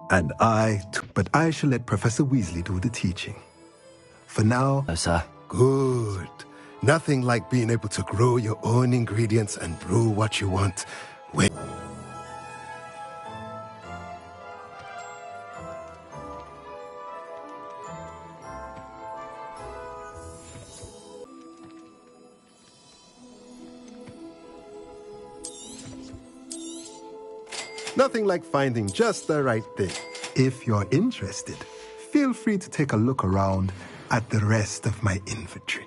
But I shall let Professor Weasley do the teaching. For now... No, sir. Good. Nothing like being able to grow your own ingredients and brew what you want. Wait. Nothing like finding just the right thing. If you're interested, feel free to take a look around at the rest of my inventory.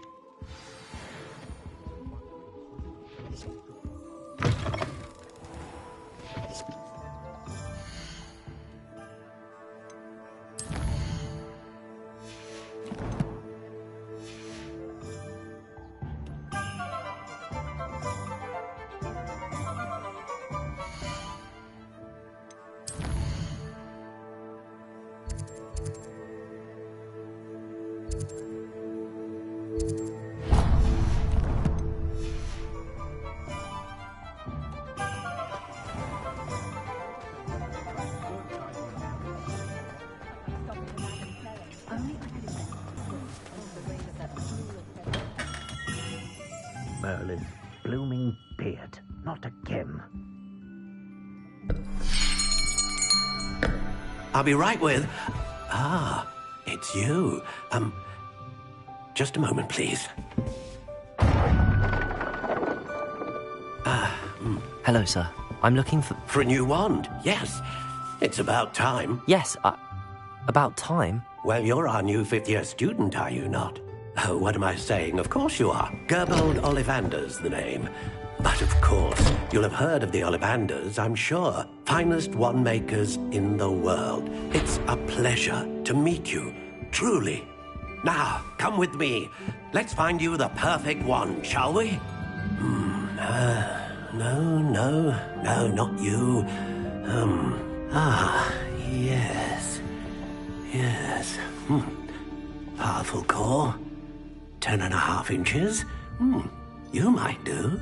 Merlin's blooming beard. Not again. I'll be right with... Ah, it's you. Just a moment, please. Hello, sir. I'm looking for... For a new wand, yes. It's about time. Yes, about time? Well, you're our new fifth-year student, are you not? Oh, what am I saying? Of course you are. Gerbold Ollivander's the name. But of course, you'll have heard of the Ollivanders, I'm sure. Finest wand makers in the world. It's a pleasure to meet you, truly. Now, come with me. Let's find you the perfect wand, shall we? No, not you. Yes. Powerful core. 10.5 inches. You might do.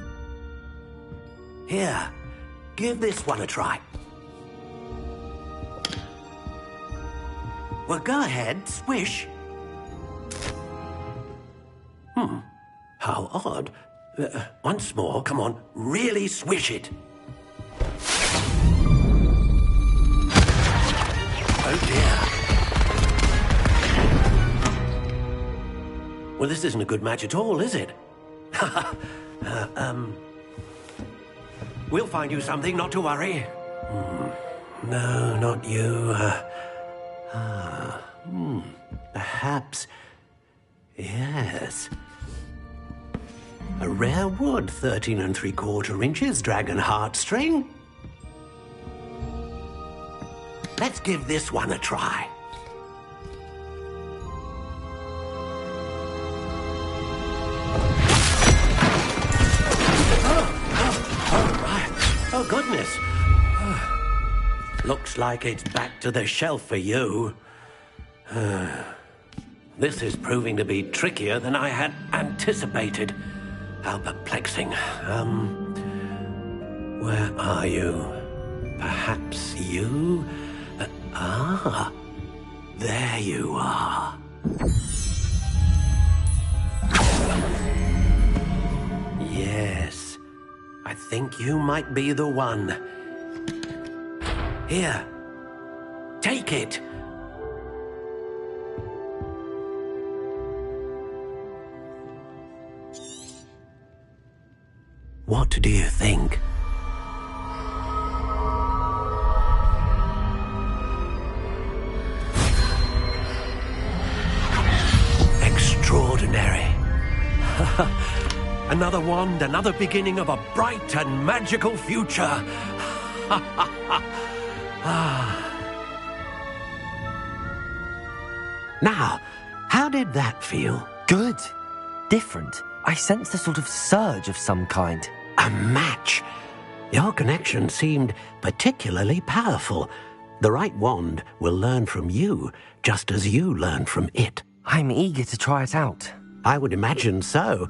Here, give this one a try. Well, go ahead, swish. How odd. Once more, come on, really swish it. Oh dear. Well, this isn't a good match at all, is it? We'll find you something, not to worry. No, not you. Perhaps... Yes. A rare wood, 13 3/4 inches, dragon heartstring. Let's give this one a try. Oh, goodness. Looks like it's back to the shelf for you. This is proving to be trickier than I had anticipated. How perplexing. Where are you? Perhaps you? There you are. Yes. I think you might be the one. Here. Take it. What do you think? Extraordinary. Another wand, another beginning of a bright and magical future. Now, how did that feel? Good. Different. I sensed a sort of surge of some kind. A match. Your connection seemed particularly powerful. The right wand will learn from you, just as you learn from it. I'm eager to try it out. I would imagine so.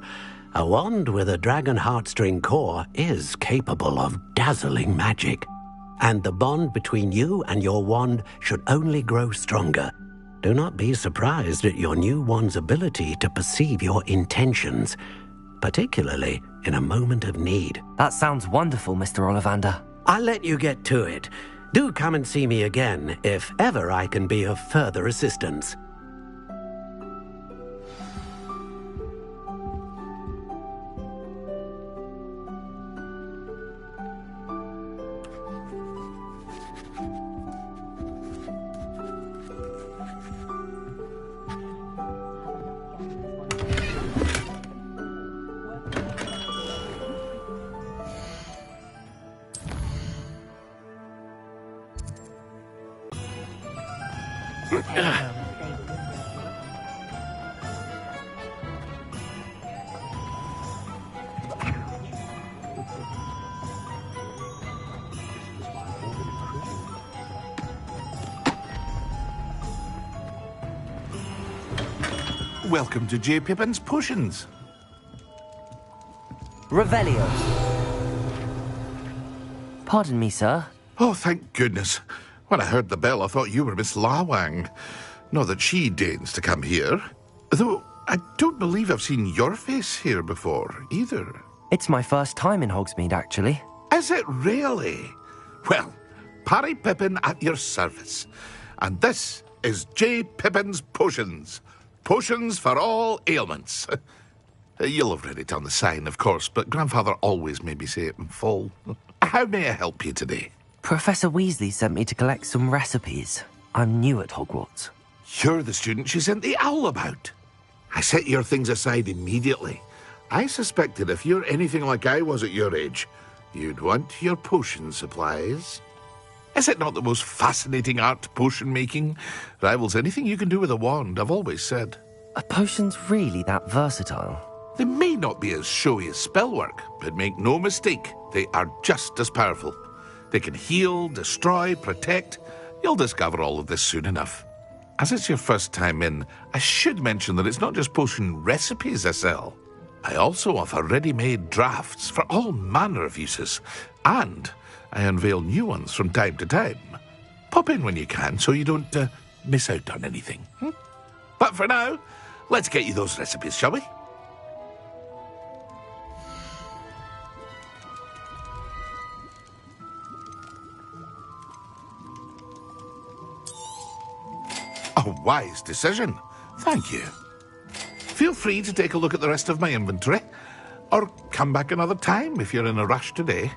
A wand with a dragon heartstring core is capable of dazzling magic. and the bond between you and your wand should only grow stronger. Do not be surprised at your new wand's ability to perceive your intentions, particularly in a moment of need. That sounds wonderful, Mr. Ollivander. I'll let you get to it. Do come and see me again if ever I can be of further assistance. Welcome to J. Pippin's Potions. Revelio. Pardon me, sir. Oh, thank goodness. When I heard the bell, I thought you were Miss Lawang. Not that she deigns to come here. Though I don't believe I've seen your face here before, either. It's my first time in Hogsmeade, actually. Is it really? Well, Parry Pippin at your service. And this is J. Pippin's Potions. Potions for all ailments. You'll have read it on the sign, of course, but Grandfather always made me say it in full. How may I help you today? Professor Weasley sent me to collect some recipes. I'm new at Hogwarts. You're the student she sent the owl about. I set your things aside immediately. I suspected if you're anything like I was at your age, you'd want your potion supplies. Is it not the most fascinating art, potion making? Rivals anything you can do with a wand, I've always said. Are potions really that versatile? They may not be as showy as spellwork, but make no mistake, they are just as powerful. They can heal, destroy, protect. You'll discover all of this soon enough. As it's your first time in, I should mention that it's not just potion recipes I sell. I also offer ready-made drafts for all manner of uses, and I unveil new ones from time to time. Pop in when you can so you don't miss out on anything. But for now, let's get you those recipes, shall we? A wise decision. Thank you. Feel free to take a look at the rest of my inventory, or come back another time if you're in a rush today.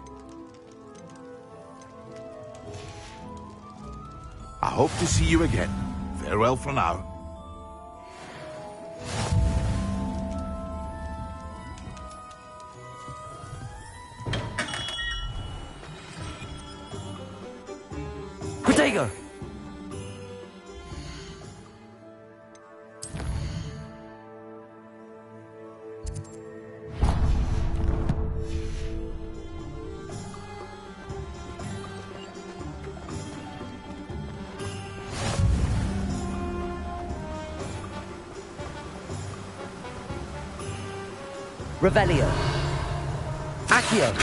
I hope to see you again. Farewell for now. Protego! Revelio. Accio.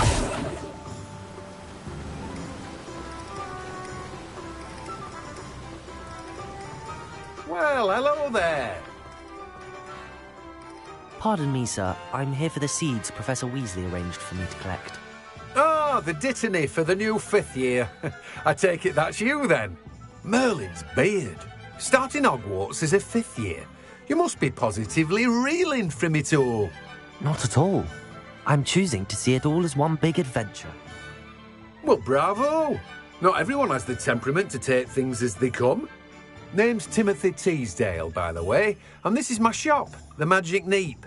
Well, hello there. Pardon me, sir. I'm here for the seeds Professor Weasley arranged for me to collect. Oh, the dittany for the new 5th year. I take it that's you, then. Merlin's beard. Starting Hogwarts as a 5th year. You must be positively reeling from it all. Not at all. I'm choosing to see it all as one big adventure. Well, bravo. Not everyone has the temperament to take things as they come. Name's Timothy Teasdale, by the way, and this is my shop, the Magic Neep.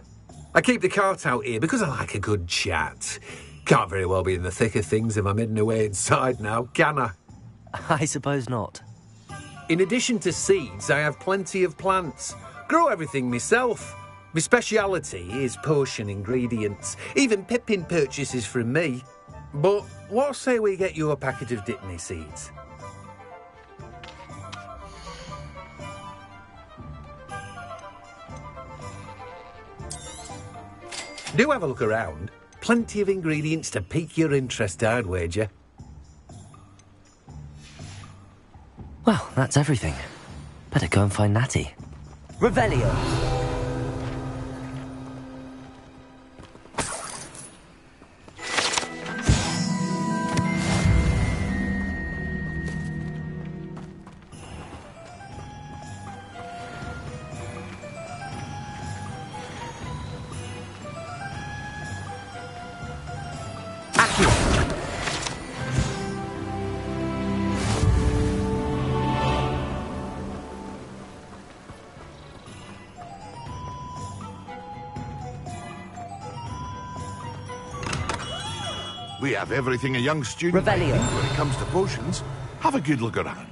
I keep the cart out here because I like a good chat. Can't very well be in the thick of things if I'm hidden away inside now, can I? I suppose not. In addition to seeds, I have plenty of plants. Grow everything myself. My speciality is potion ingredients. Even Pippin purchases from me. But what say we get you a packet of Dittany seeds? Do have a look around. Plenty of ingredients to pique your interest, I'd wager. that's everything. Better go and find Natty. Revelio! We have everything a young student might Revelio. need when it comes to potions. Have a good look around.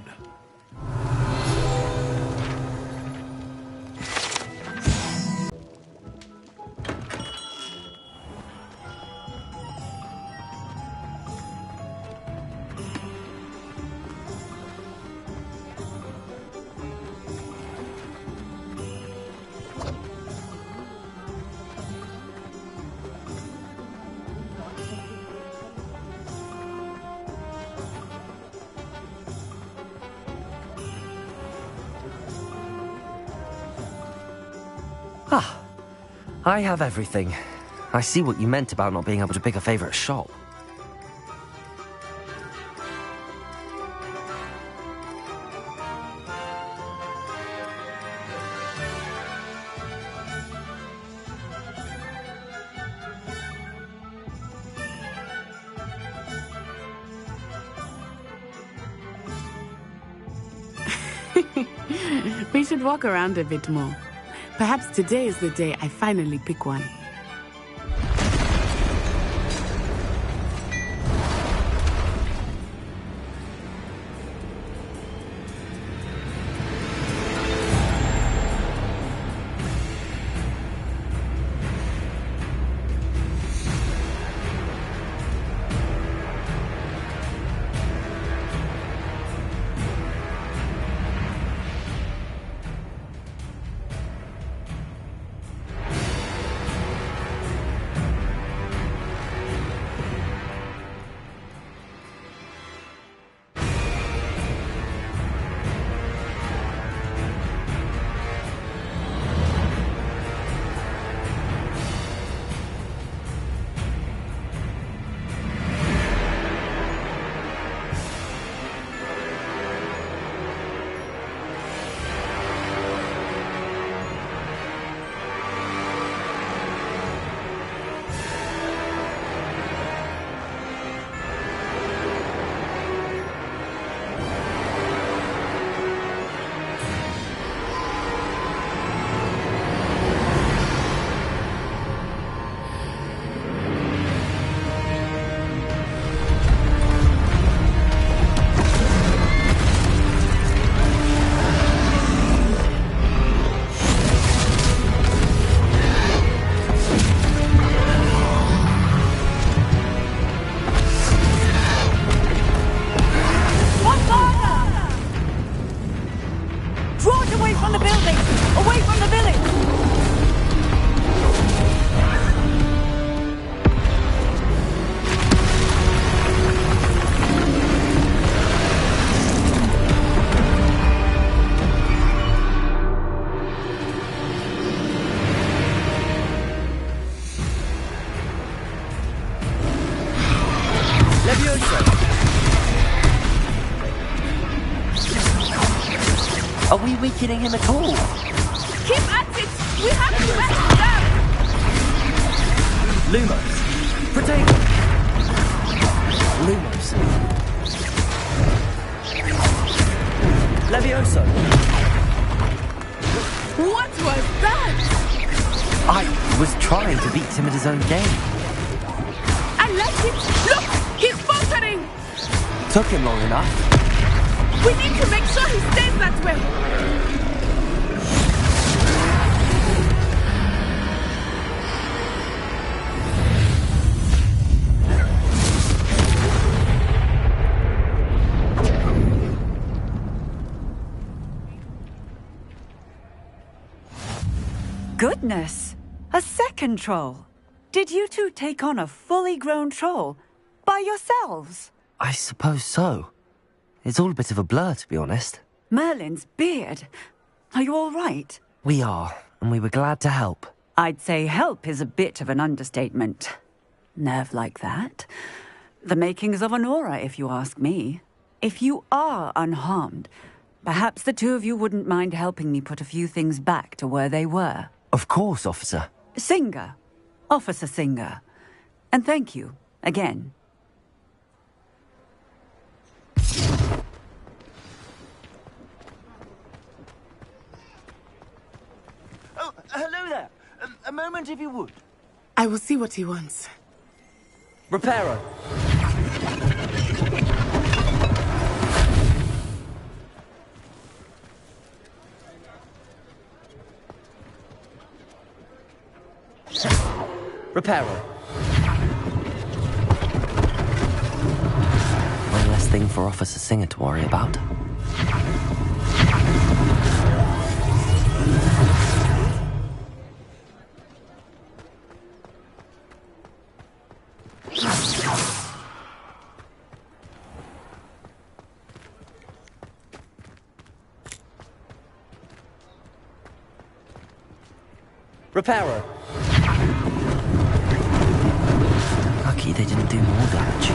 Ah, I have everything. I see what you meant about not being able to pick a favourite shop. We should walk around a bit more. Perhaps today is the day I finally pick one. Are we weakening him at all? Keep at it! We have to match them! Lumos! Protego! Lumos! Levioso! What was that? I was trying to beat him at his own game. I like it! Look! He's faltering! Took him long enough. We need to make sure he stays that way! Goodness! A second troll! Did you two take on a fully grown troll? By yourselves? I suppose so. It's all a bit of a blur, to be honest. Merlin's beard. Are you all right? We are, and we were glad to help. I'd say help is a bit of an understatement. Nerve like that. The makings of an aura, if you ask me. If you are unharmed, perhaps the two of you wouldn't mind helping me put a few things back to where they were. Of course, officer. Singer. Officer Singer. And thank you, again. Oh, hello there. A moment, if you would. I will see what he wants. Reparo. Reparo. One less thing for Officer Singer to worry about. Reparo. Lucky they didn't do more damage.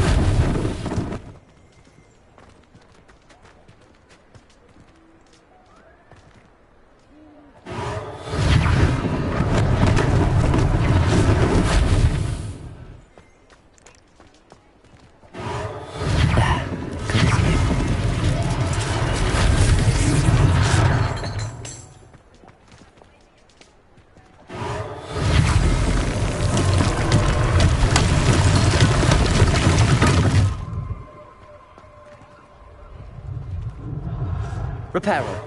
Reparo.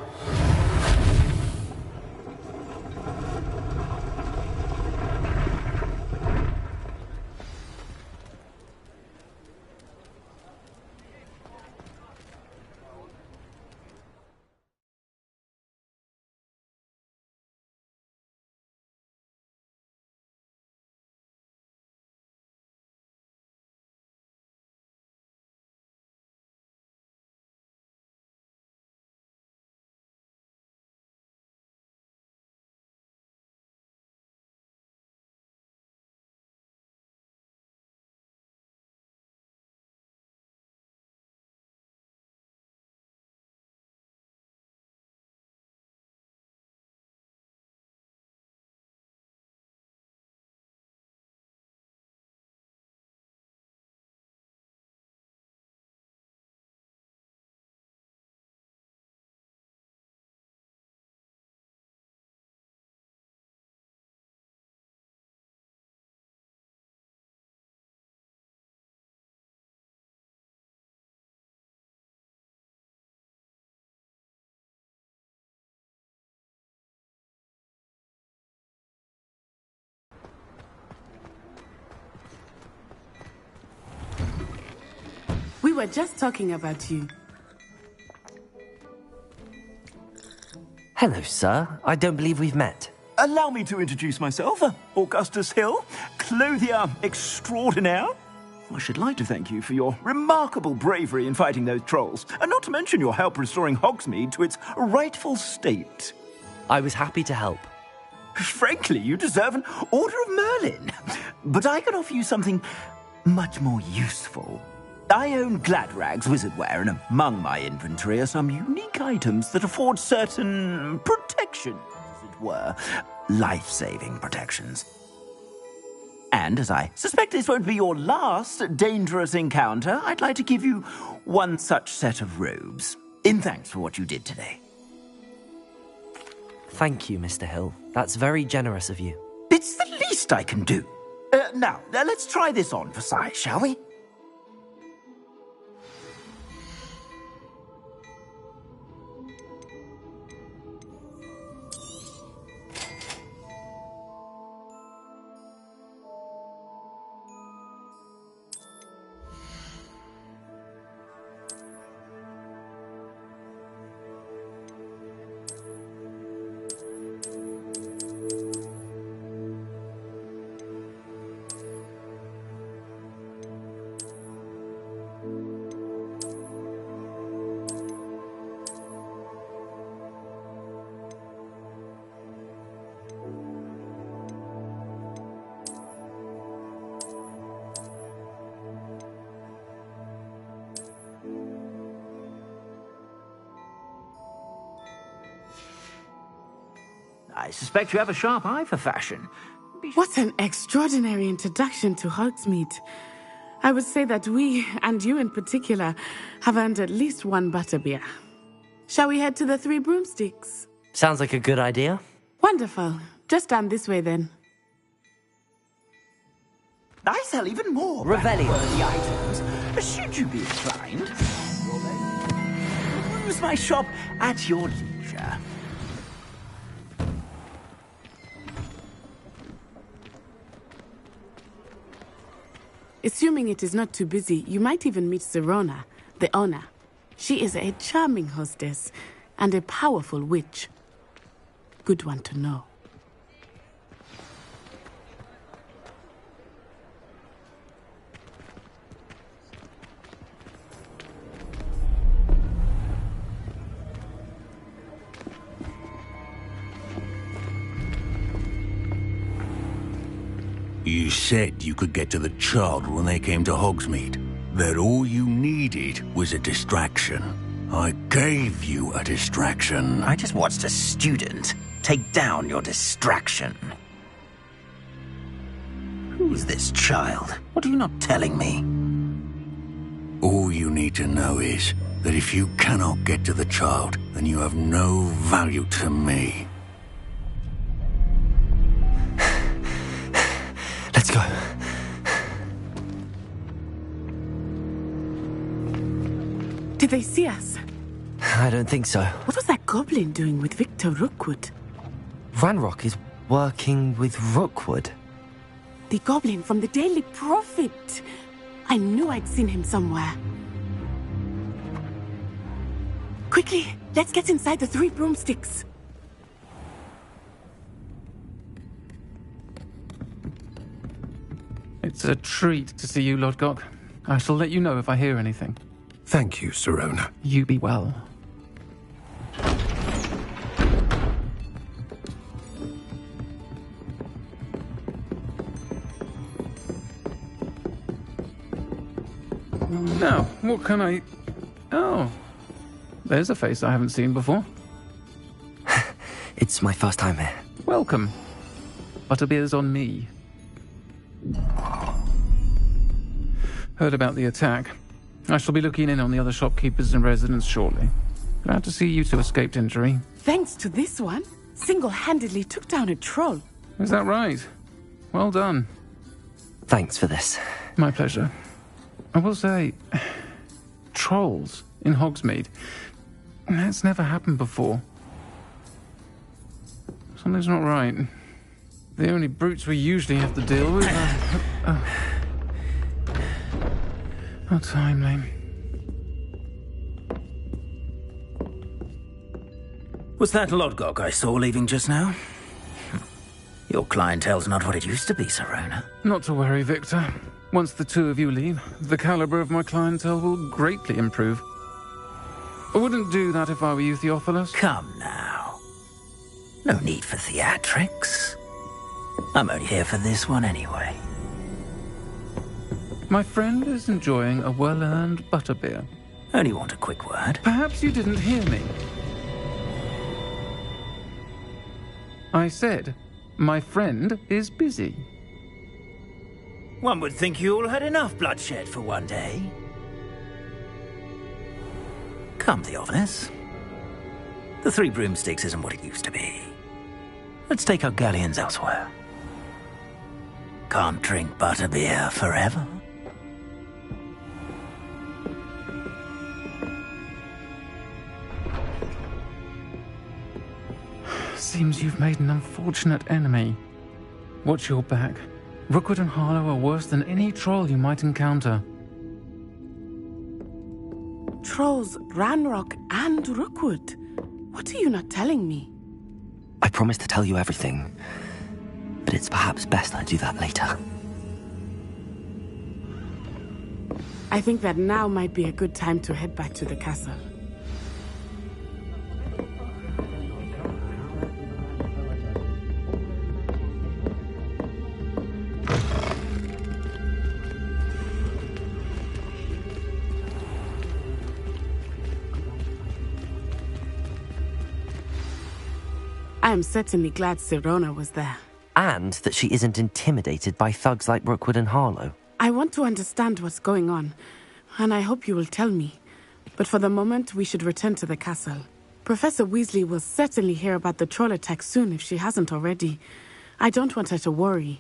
We were just talking about you. Hello, sir. I don't believe we've met. Allow me to introduce myself, Augustus Hill, clothier extraordinaire. I should like to thank you for your remarkable bravery in fighting those trolls, and not to mention your help restoring Hogsmeade to its rightful state. I was happy to help. Frankly, you deserve an Order of Merlin. But I can offer you something much more useful. I own Gladrag's wizardware, and among my inventory are some unique items that afford certain protections, as it were. Life-saving protections. And as I suspect this won't be your last dangerous encounter, I'd like to give you one such set of robes, in thanks for what you did today. Thank you, Mr. Hill. That's very generous of you. It's the least I can do. Now, let's try this on for size, shall we? I suspect you have a sharp eye for fashion. What an extraordinary introduction to Hogsmeade. I would say that we, and you in particular, have earned at least one butterbeer. Shall we head to the Three Broomsticks? Sounds like a good idea. Wonderful. Just down this way then. I sell even more Revelio. the items. Should you be inclined? Use my shop at your leisure. Assuming it is not too busy, you might even meet Sirona, the owner. She is a charming hostess and a powerful witch. Good one to know. You said you could get to the child when they came to Hogsmeade. That all you needed was a distraction. I gave you a distraction. I just watched a student take down your distraction. Who's this child? What are you not telling me? All you need to know is that if you cannot get to the child, then you have no value to me. Let's go. Did they see us? I don't think so. What was that goblin doing with Victor Rookwood? Ranrock is working with Rookwood. The goblin from the Daily Prophet. I knew I'd seen him somewhere. Quickly, let's get inside the Three Broomsticks. It's a treat to see you, Lodgok. I shall let you know if I hear anything. Thank you, Sirona. You be well. Now, what can I... Oh, there's a face I haven't seen before. It's my first time here. Welcome. Butterbeer's on me. Heard about the attack. I shall be looking in on the other shopkeepers and residents shortly. Glad to see you two escaped injury. Thanks to this one, single-handedly took down a troll. Is that right? Well done. Thanks for this. My pleasure. I will say, trolls in Hogsmeade. That's never happened before. Something's not right. The only brutes we usually have to deal with are... How timely. Was that Lodgok I saw leaving just now? Your clientele's not what it used to be, Sirona. Not to worry, Victor. Once the two of you leave, the caliber of my clientele will greatly improve. I wouldn't do that if I were you, Theophilus. Come now. No need for theatrics. I'm only here for this one anyway. My friend is enjoying a well-earned butterbeer. Only want a quick word. Perhaps you didn't hear me. I said, my friend is busy. One would think you all had enough bloodshed for one day. Come, Theophilus. The Three Broomsticks isn't what it used to be. Let's take our galleons elsewhere. Can't drink butterbeer forever. Seems you've made an unfortunate enemy. Watch your back. Rookwood and Harlow are worse than any troll you might encounter. Trolls, Ranrock, and Rookwood. What are you not telling me? I promised to tell you everything, but it's perhaps best I do that later. I think that now might be a good time to head back to the castle. I am certainly glad Sirona was there. And that she isn't intimidated by thugs like Rookwood and Harlow. I want to understand what's going on, and I hope you will tell me. But for the moment, we should return to the castle. Professor Weasley will certainly hear about the troll attack soon if she hasn't already. I don't want her to worry.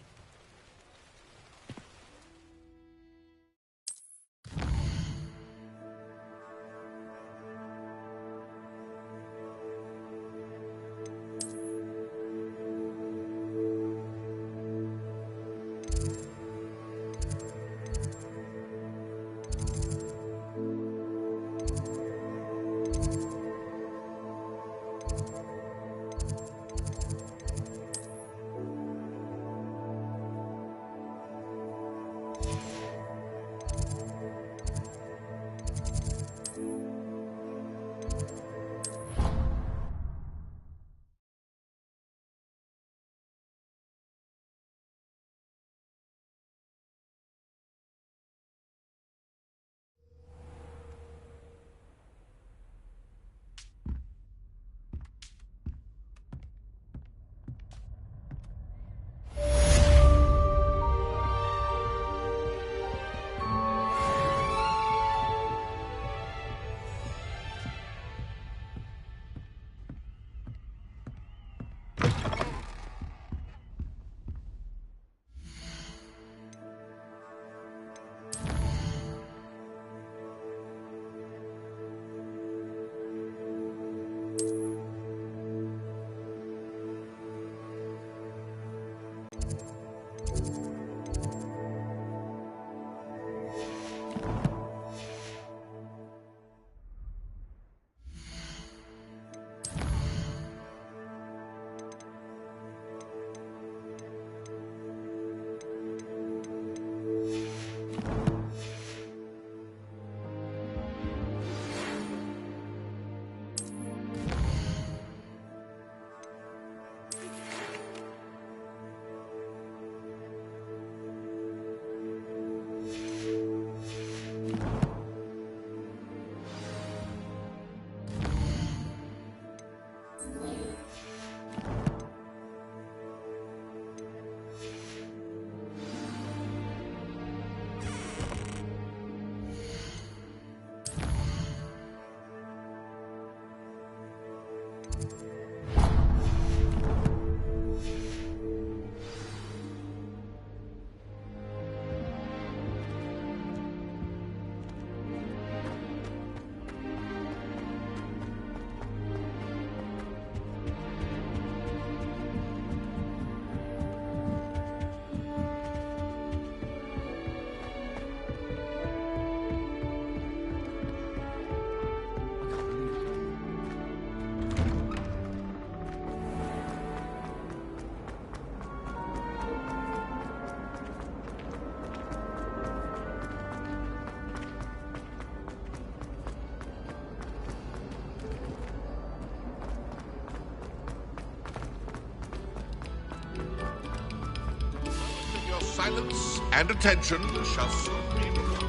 Silence and attention shall soon be required.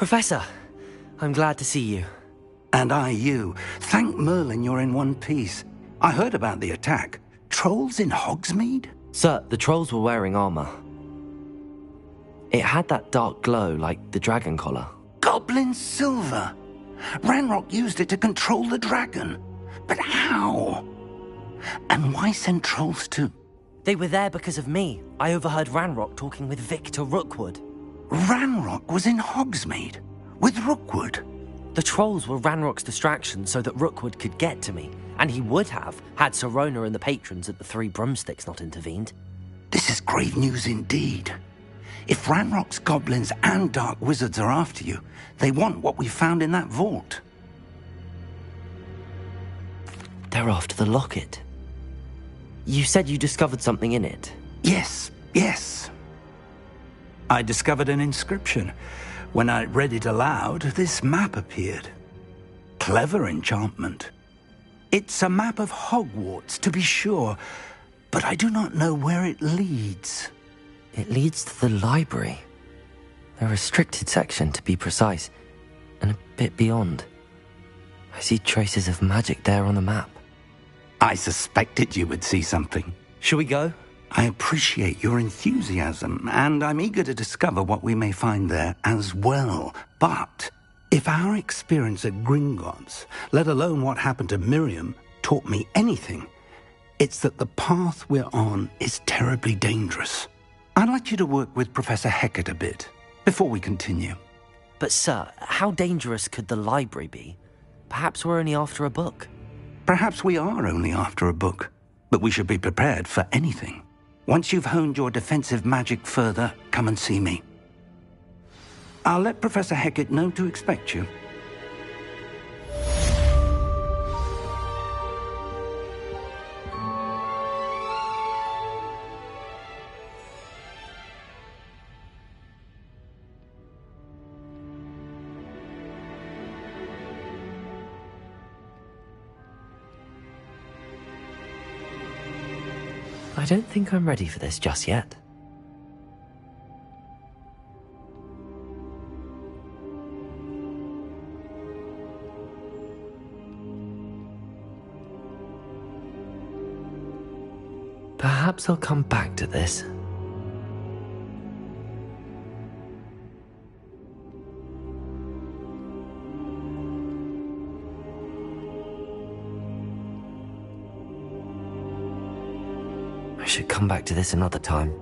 Professor, I'm glad to see you. And I you. Thank Merlin you're in one piece. I heard about the attack. Trolls in Hogsmeade? Sir, the trolls were wearing armor. It had that dark glow like the dragon collar. Goblin silver! Ranrock used it to control the dragon. But how? And why send trolls to... They were there because of me. I overheard Ranrock talking with Victor Rookwood. Ranrock was in Hogsmeade with Rookwood. The trolls were Ranrock's distraction so that Rookwood could get to me, and he would have had Sirona and the patrons at the Three Broomsticks not intervened. This is grave news indeed. If Ranrock's goblins and dark wizards are after you, they want what we found in that vault. They're after the locket. You said you discovered something in it. Yes. I discovered an inscription. When I read it aloud, this map appeared. Clever enchantment. It's a map of Hogwarts, to be sure, but I do not know where it leads. It leads to the library. A restricted section, to be precise, and a bit beyond. I see traces of magic there on the map. I suspected you would see something. Shall we go? I appreciate your enthusiasm, and I'm eager to discover what we may find there as well. But if our experience at Gringotts, let alone what happened to Miriam, taught me anything, it's that the path we're on is terribly dangerous. I'd like you to work with Professor Hecat a bit before we continue. But sir, how dangerous could the library be? Perhaps we're only after a book. Perhaps we are only after a book, but we should be prepared for anything. Once you've honed your defensive magic further, come and see me. I'll let Professor Hecat know to expect you. I don't think I'm ready for this just yet. Perhaps I'll come back to this. I should come back to this another time.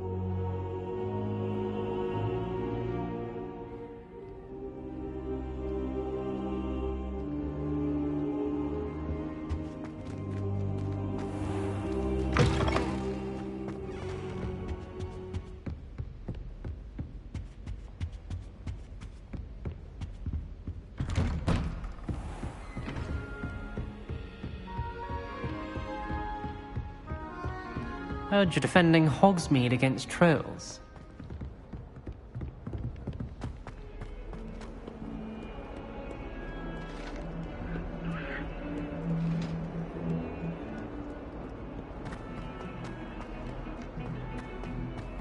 Heard you're defending Hogsmeade against trolls.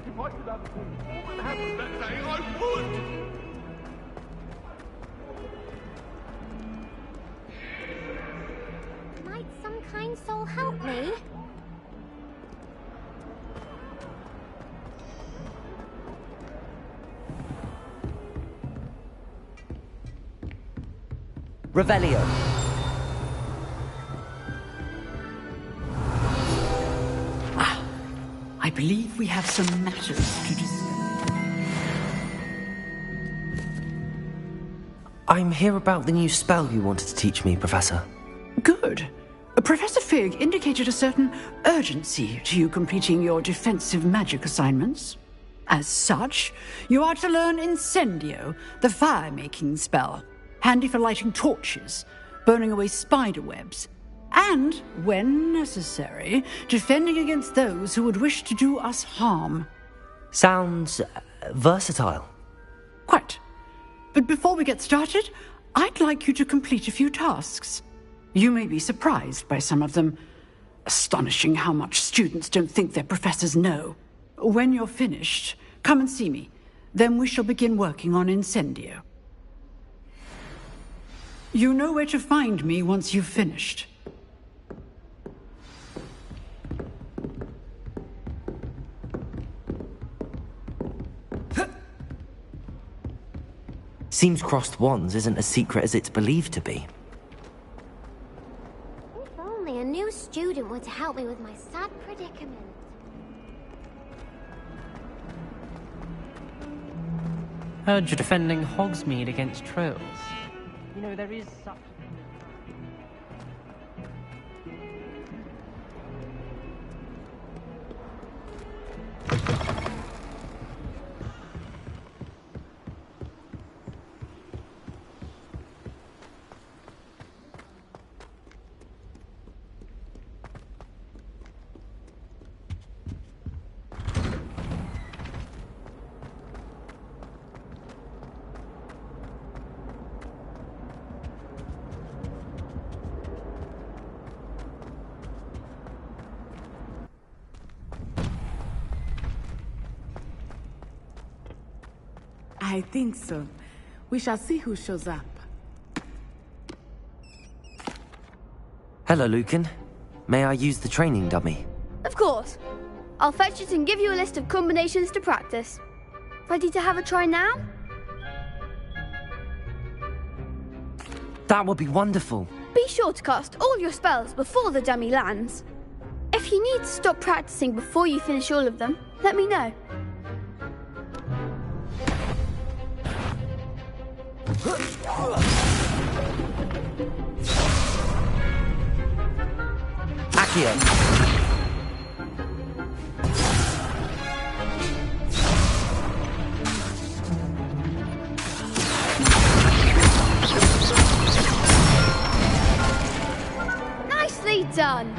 If I could have all that happened that day, I would! Might some kind soul help me? Revelio. I believe we have some matters to discuss. I'm here about the new spell you wanted to teach me, Professor. Good. Professor Fig indicated a certain urgency to you completing your defensive magic assignments. As such, you are to learn Incendio, the fire-making spell. Handy for lighting torches, burning away spider webs, and, when necessary, defending against those who would wish to do us harm. Sounds versatile. Quite. But before we get started, I'd like you to complete a few tasks. You may be surprised by some of them. Astonishing how much students don't think their professors know. When you're finished, come and see me. Then we shall begin working on Incendio. You know where to find me once you've finished. Seems crossed wands isn't as secret as it's believed to be. If only a new student were to help me with my sad predicament. Heard you're defending Hogsmeade against trolls. You know, there is such... I think so. We shall see who shows up. Hello, Lucan. May I use the training dummy? Of course. I'll fetch it and give you a list of combinations to practice. Ready to have a try now? That would be wonderful. Be sure to cast all your spells before the dummy lands. If you need to stop practicing before you finish all of them, let me know. Accio. Nicely done.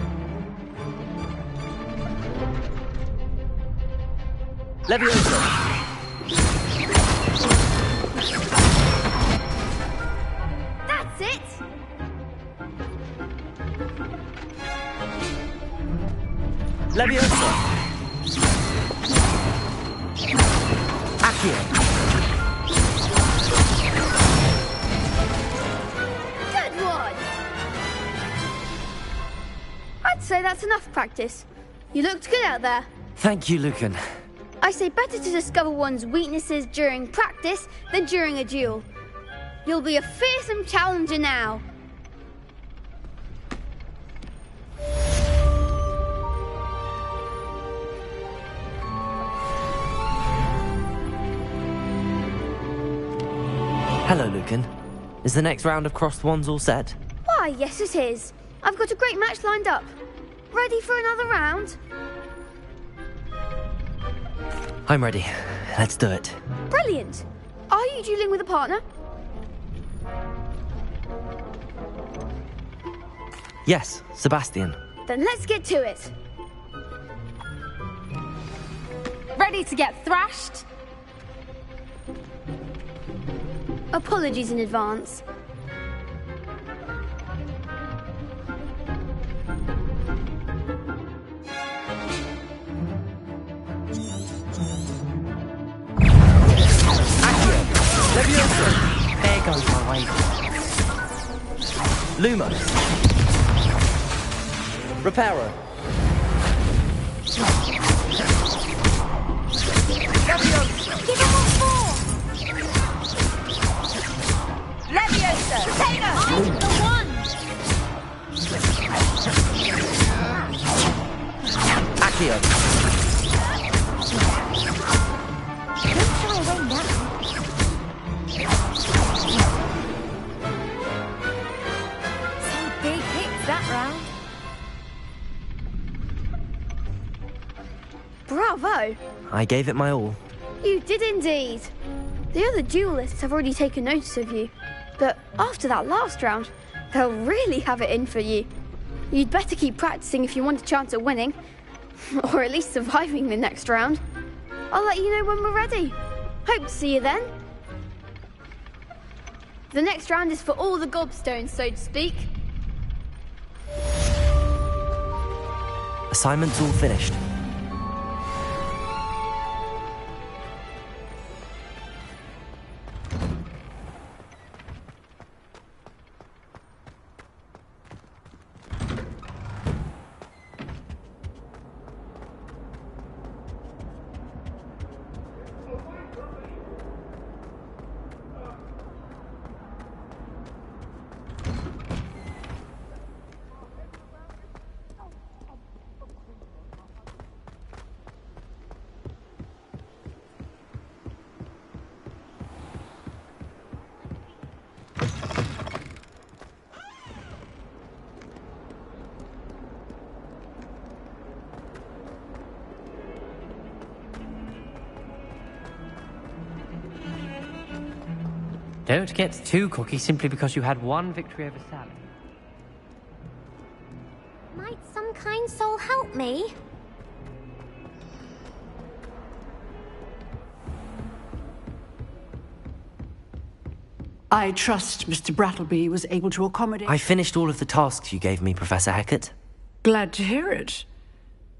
Leviosa. That's it. Leviosa. Accio. Good one. I'd say that's enough practice. You looked good out there. Thank you, Lucan. I say better to discover one's weaknesses during practice than during a duel. You'll be a fearsome challenger now. Hello, Lucan. Is the next round of crossed wands all set? Why, yes it is. I've got a great match lined up. Ready for another round? I'm ready. Let's do it. Brilliant. Are you dueling with a partner? Yes, Sebastian. Then let's get to it. Ready to get thrashed? Apologies in advance. There goes my way. Lumos. Reparo. Give him one more! Leviosa! Potato! The one! Accio. Don't shy away now. Some big hits that round. Bravo! I gave it my all. You did indeed. The other duelists have already taken notice of you, but after that last round, they'll really have it in for you. You'd better keep practicing if you want a chance at winning, or at least surviving the next round. I'll let you know when we're ready. Hope to see you then. The next round is for all the gobstones, so to speak. Assignment's all finished. Don't get too cocky simply because you had one victory over Sally. Might some kind soul help me? I trust Mr. Brattleby was able to accommodate... I finished all of the tasks you gave me, Professor Hecat. Glad to hear it.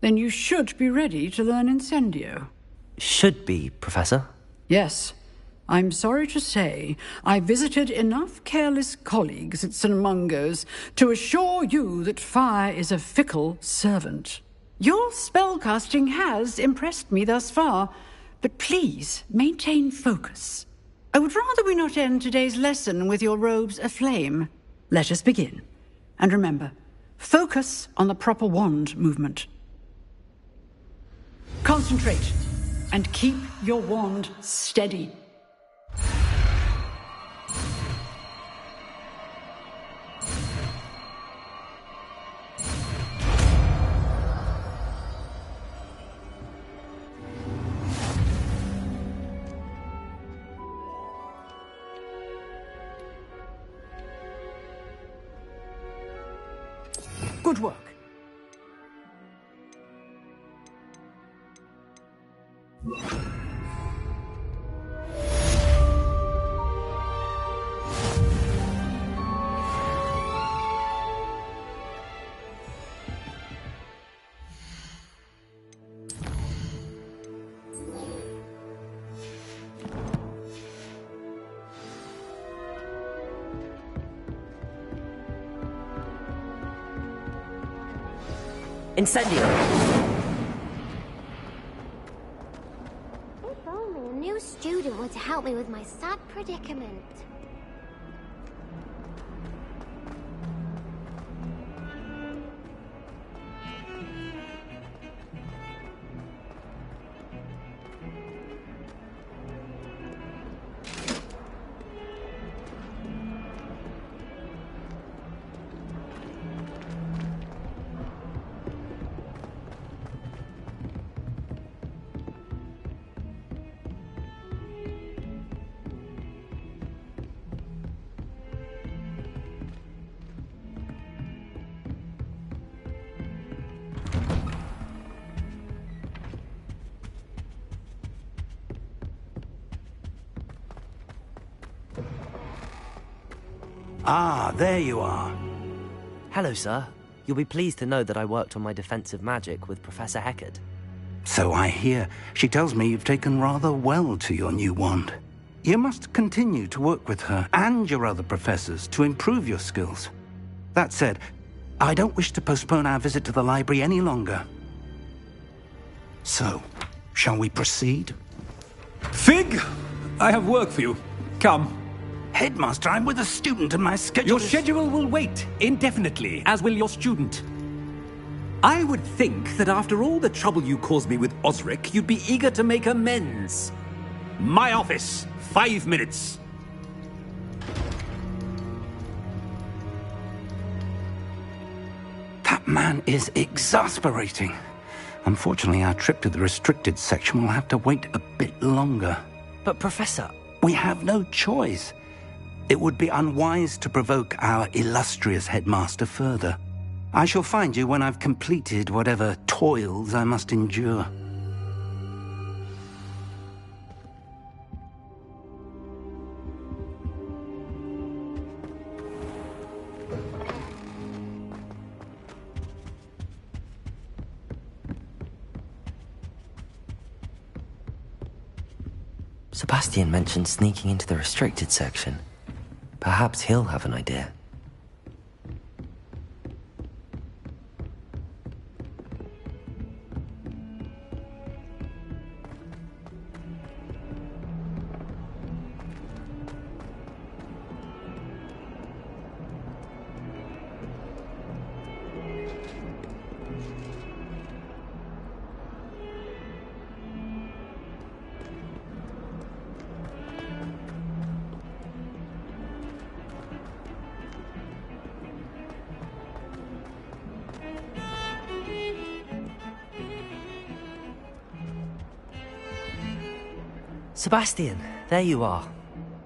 Then you should be ready to learn Incendio. Should be, Professor. Yes. I'm sorry to say, I visited enough careless colleagues at St. Mungo's to assure you that fire is a fickle servant. Your spellcasting has impressed me thus far, but please maintain focus. I would rather we not end today's lesson with your robes aflame. Let us begin. And remember, focus on the proper wand movement. Concentrate, and keep your wand steady. Good work. Incendio! If only a new student were to help me with my sad predicament. Ah, there you are. Hello, sir. You'll be pleased to know that I worked on my defensive magic with Professor Hecat. So I hear. She tells me you've taken rather well to your new wand. You must continue to work with her and your other professors to improve your skills. That said, I don't wish to postpone our visit to the library any longer. So, shall we proceed? Fig! I have work for you. Come. Headmaster, I'm with a student and my schedule Your schedule will wait indefinitely, as will your student. I would think that after all the trouble you caused me with Osric, you'd be eager to make amends. My office, 5 minutes. That man is exasperating. Unfortunately, our trip to the restricted section will have to wait a bit longer. But, Professor... We have no choice. It would be unwise to provoke our illustrious headmaster further. I shall find you when I've completed whatever toils I must endure. Sebastian mentioned sneaking into the restricted section. Perhaps he'll have an idea. Sebastian, there you are.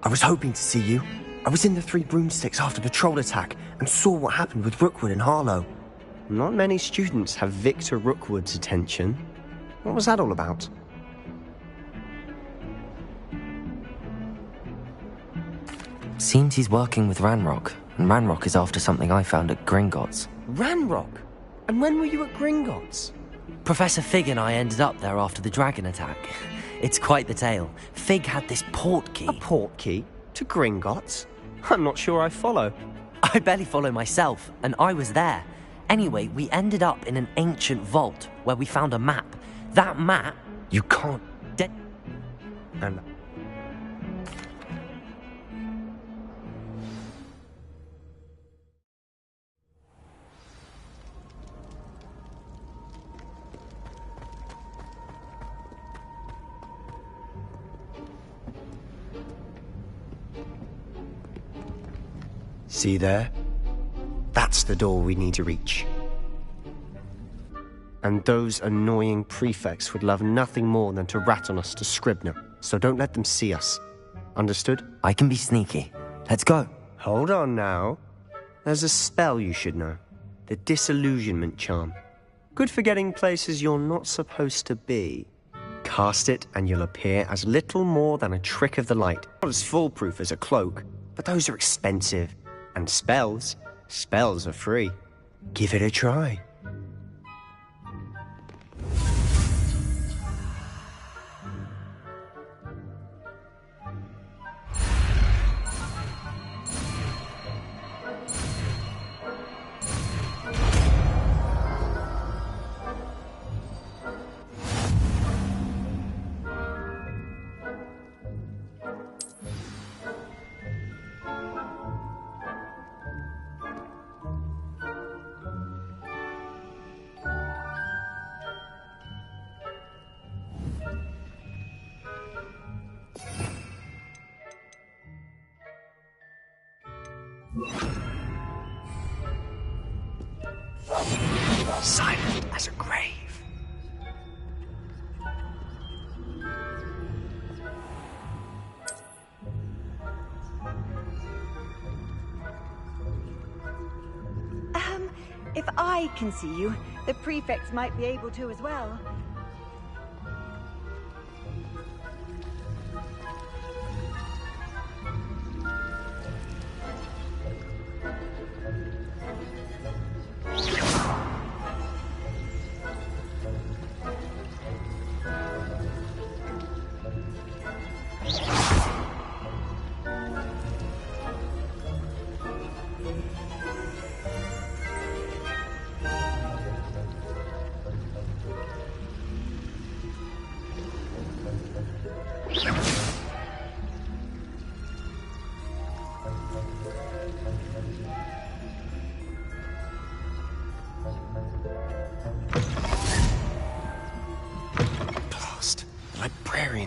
I was hoping to see you. I was in the Three Broomsticks after the troll attack and saw what happened with Rookwood and Harlow. Not many students have Victor Rookwood's attention. What was that all about? Seems he's working with Ranrock, and Ranrock is after something I found at Gringotts. Ranrock? And when were you at Gringotts? Professor Fig and I ended up there after the dragon attack. It's quite the tale. Fig had this port key. A port key? To Gringotts? I'm not sure I follow. I barely follow myself, and I was there. Anyway, we ended up in an ancient vault where we found a map. That map... You can't... And... See there? That's the door we need to reach. And those annoying prefects would love nothing more than to rat on us to Scribner, so don't let them see us. Understood? I can be sneaky. Let's go. Hold on now. There's a spell you should know. The Disillusionment Charm. Good for getting places you're not supposed to be. Cast it and you'll appear as little more than a trick of the light. Not as foolproof as a cloak, but those are expensive. And spells are free. Give it a try. Silent as a grave. If I can see you, the prefects might be able to as well.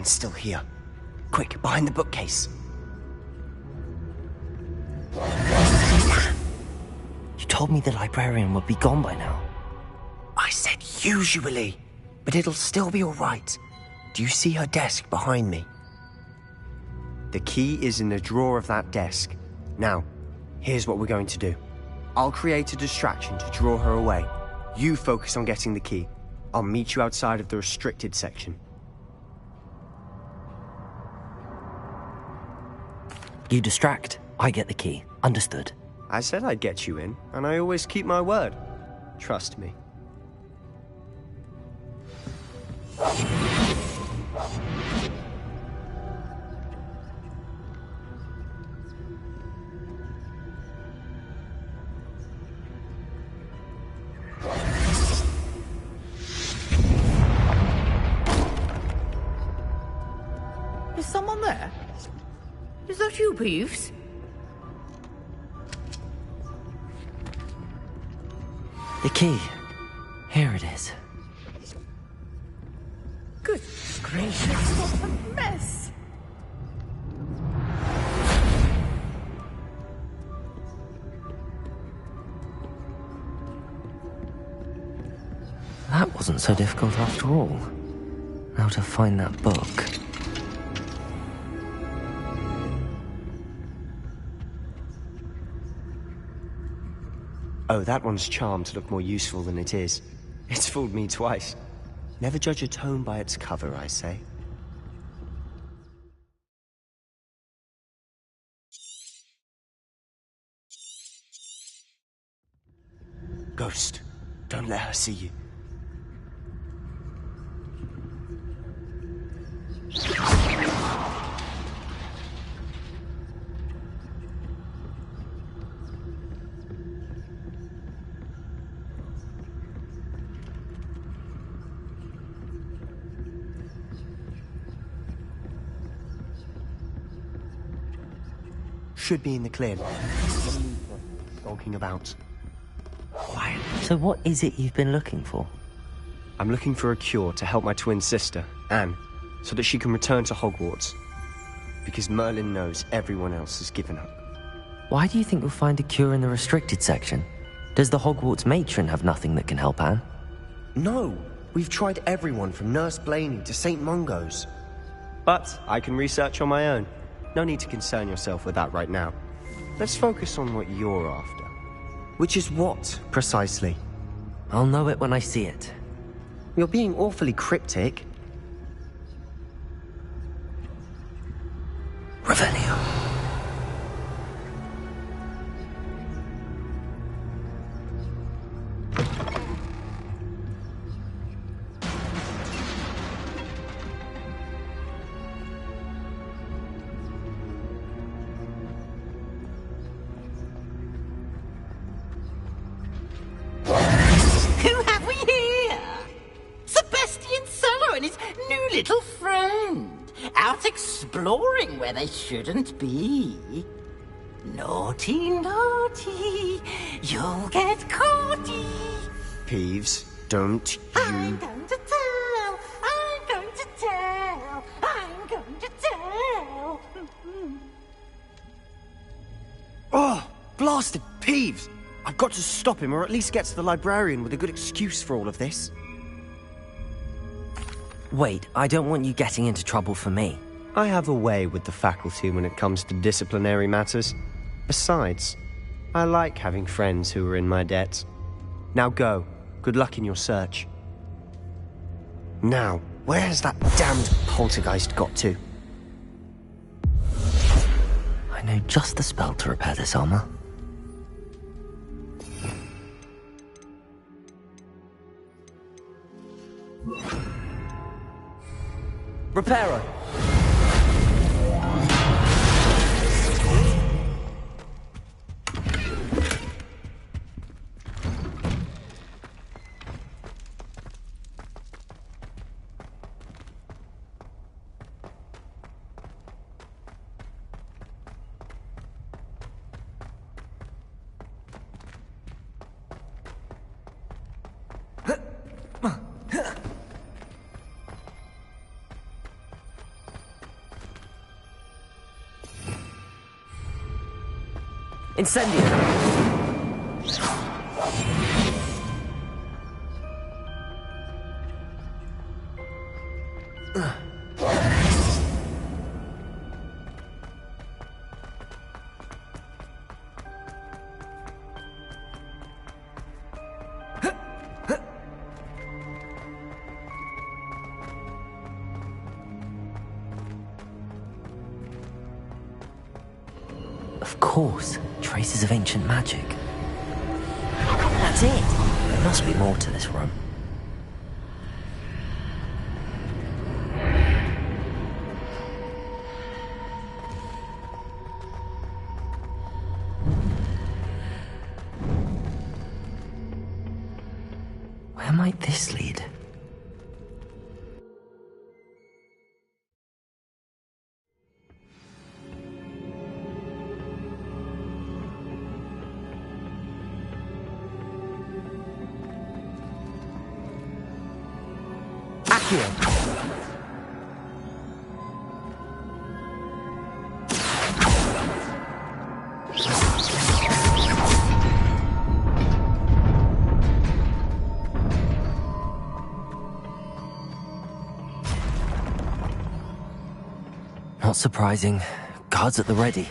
Still here. Quick, behind the bookcase. You told me the librarian would be gone by now. I said usually, but it'll still be all right. Do you see her desk behind me? The key is in the drawer of that desk. Now, here's what we're going to do. I'll create a distraction to draw her away. You focus on getting the key. I'll meet you outside of the restricted section. You distract, I get the key. Understood. I said I'd get you in, and I always keep my word. Trust me. Is someone there? Is that you, Peeves? The key. Here it is. Good gracious, what a mess! That wasn't so difficult after all. Now to find that book. Oh, that one's charmed to look more useful than it is. It's fooled me twice. Never judge a tome by its cover, I say. Ghost, don't let her see you. Should be in the clear. Skulking about. Quiet. So what is it you've been looking for? I'm looking for a cure to help my twin sister, Anne, so that she can return to Hogwarts. Because Merlin knows everyone else has given up. Why do you think you'll find a cure in the restricted section? Does the Hogwarts matron have nothing that can help Anne? No! We've tried everyone from Nurse Blaney to St. Mungo's. But I can research on my own. No need to concern yourself with that right now. Let's focus on what you're after. Which is what, precisely? I'll know it when I see it. You're being awfully cryptic. Revelio. Who have we here? Sebastian Sallow and his new little friend. Out exploring where they shouldn't be. Naughty, naughty, you'll get caughty. Peeves, don't you... I'm going to tell, I'm going to tell, I'm going to tell. Oh, blasted Peeves! I've got to stop him, or at least get to the librarian with a good excuse for all of this. Wait, I don't want you getting into trouble for me. I have a way with the faculty when it comes to disciplinary matters. Besides, I like having friends who are in my debt. Now go. Good luck in your search. Now, where has that damned poltergeist got to? I know just the spell to repair this armor. Reparo! Incendio! Of course, traces of ancient magic. That's it. There must be more to this room. Where might this lead? Not surprising. Guards at the ready.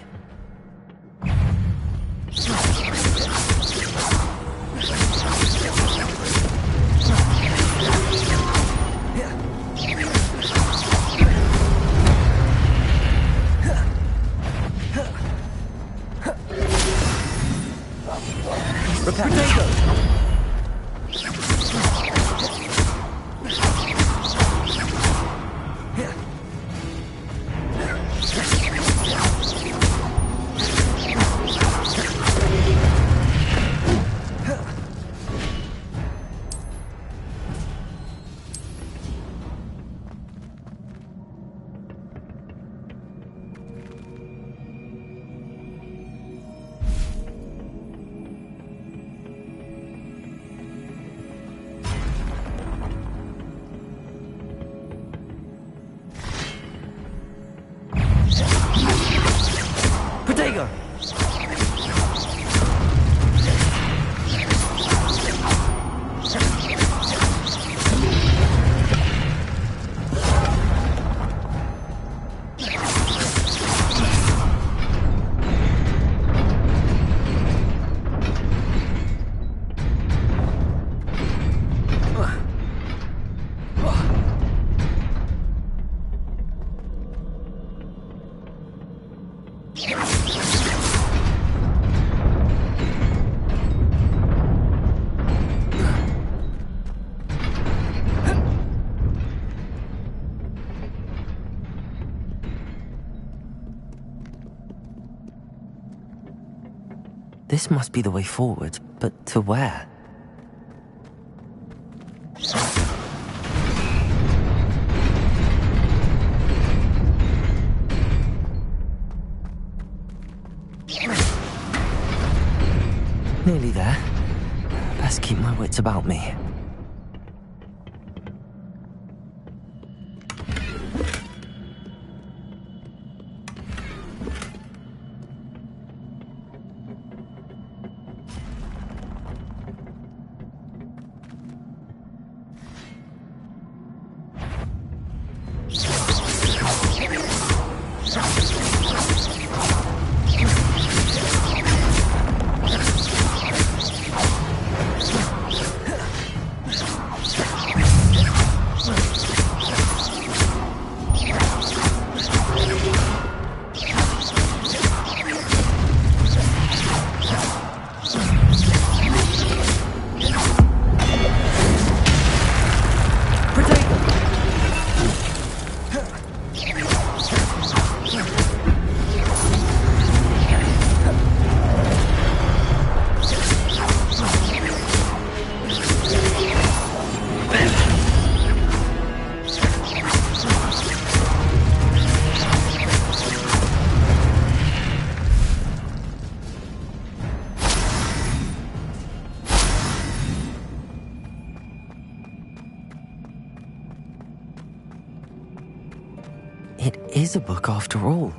This must be the way forward, but to where? Nearly there. Best keep my wits about me. It is a book after all.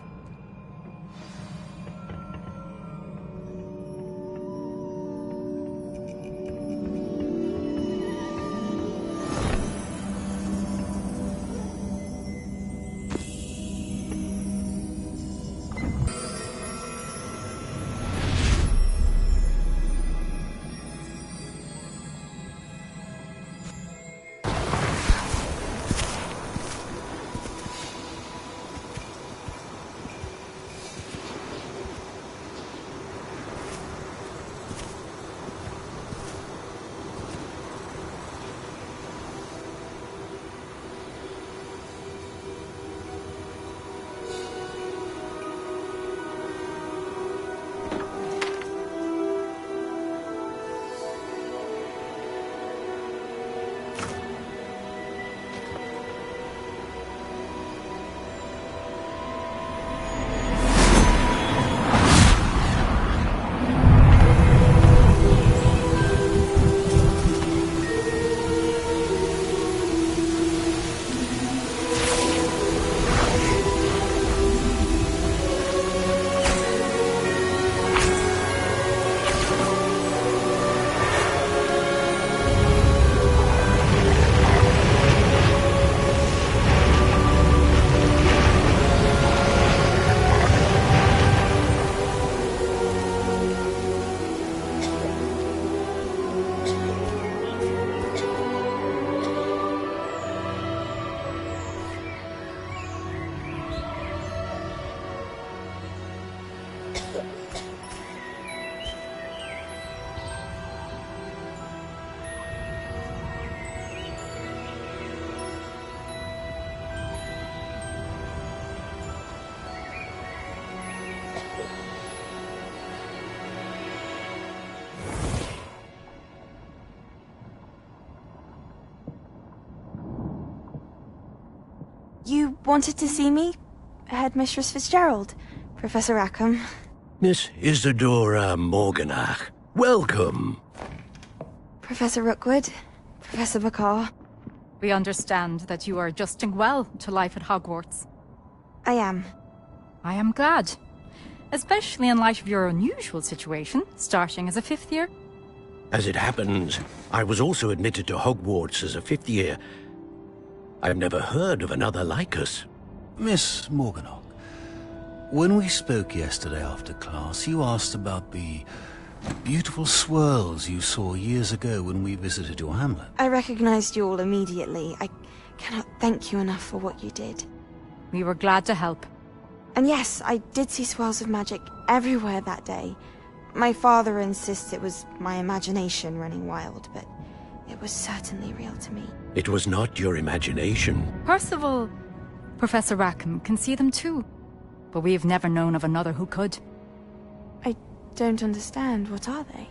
You wanted to see me? Headmistress Fitzgerald? Professor Rackham? Miss Isadora Morganach, welcome. Professor Rookwood? Professor Bakar? We understand that you are adjusting well to life at Hogwarts. I am. I am glad. Especially in light of your unusual situation, starting as a 5th year. As it happens, I was also admitted to Hogwarts as a 5th year. I've never heard of another like us. Miss Morganach, when we spoke yesterday after class, you asked about the beautiful swirls you saw years ago when we visited your hamlet. I recognized you all immediately. I cannot thank you enough for what you did. We were glad to help. And yes, I did see swirls of magic everywhere that day. My father insists it was my imagination running wild, but it was certainly real to me. It was not your imagination. Percival, Professor Rackham can see them too. But we have never known of another who could. I don't understand. What are they?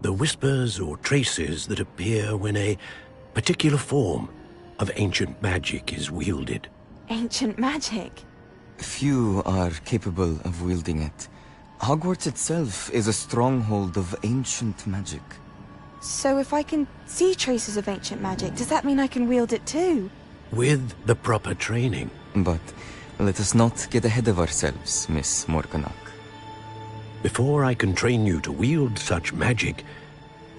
The whispers or traces that appear when a particular form of ancient magic is wielded. Ancient magic? Few are capable of wielding it. Hogwarts itself is a stronghold of ancient magic. So if I can see traces of ancient magic, does that mean I can wield it too? With the proper training. But let us not get ahead of ourselves, Miss Morganach. Before I can train you to wield such magic,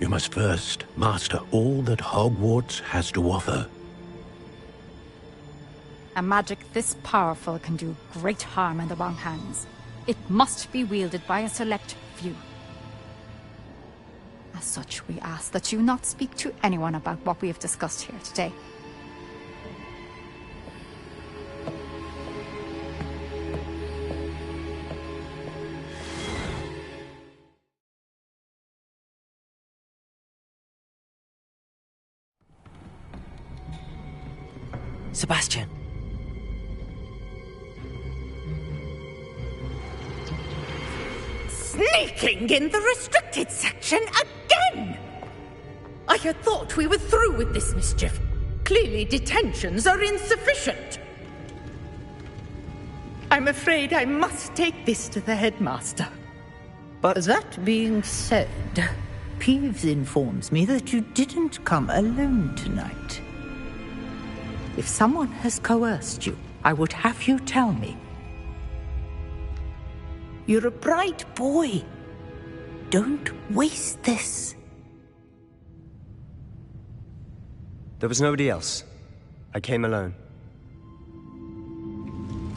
you must first master all that Hogwarts has to offer. A magic this powerful can do great harm in the wrong hands. It must be wielded by a select few. As such, we ask that you not speak to anyone about what we have discussed here today. Sebastian. Sneaking in the restricted section again! I had thought we were through with this mischief. Clearly detentions are insufficient. I'm afraid I must take this to the headmaster. But that being said, Peeves informs me that you didn't come alone tonight. If someone has coerced you, I would have you tell me. You're a bright boy. Don't waste this. There was nobody else. I came alone.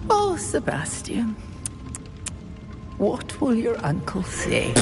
Oh, Sebastian. What will your uncle say?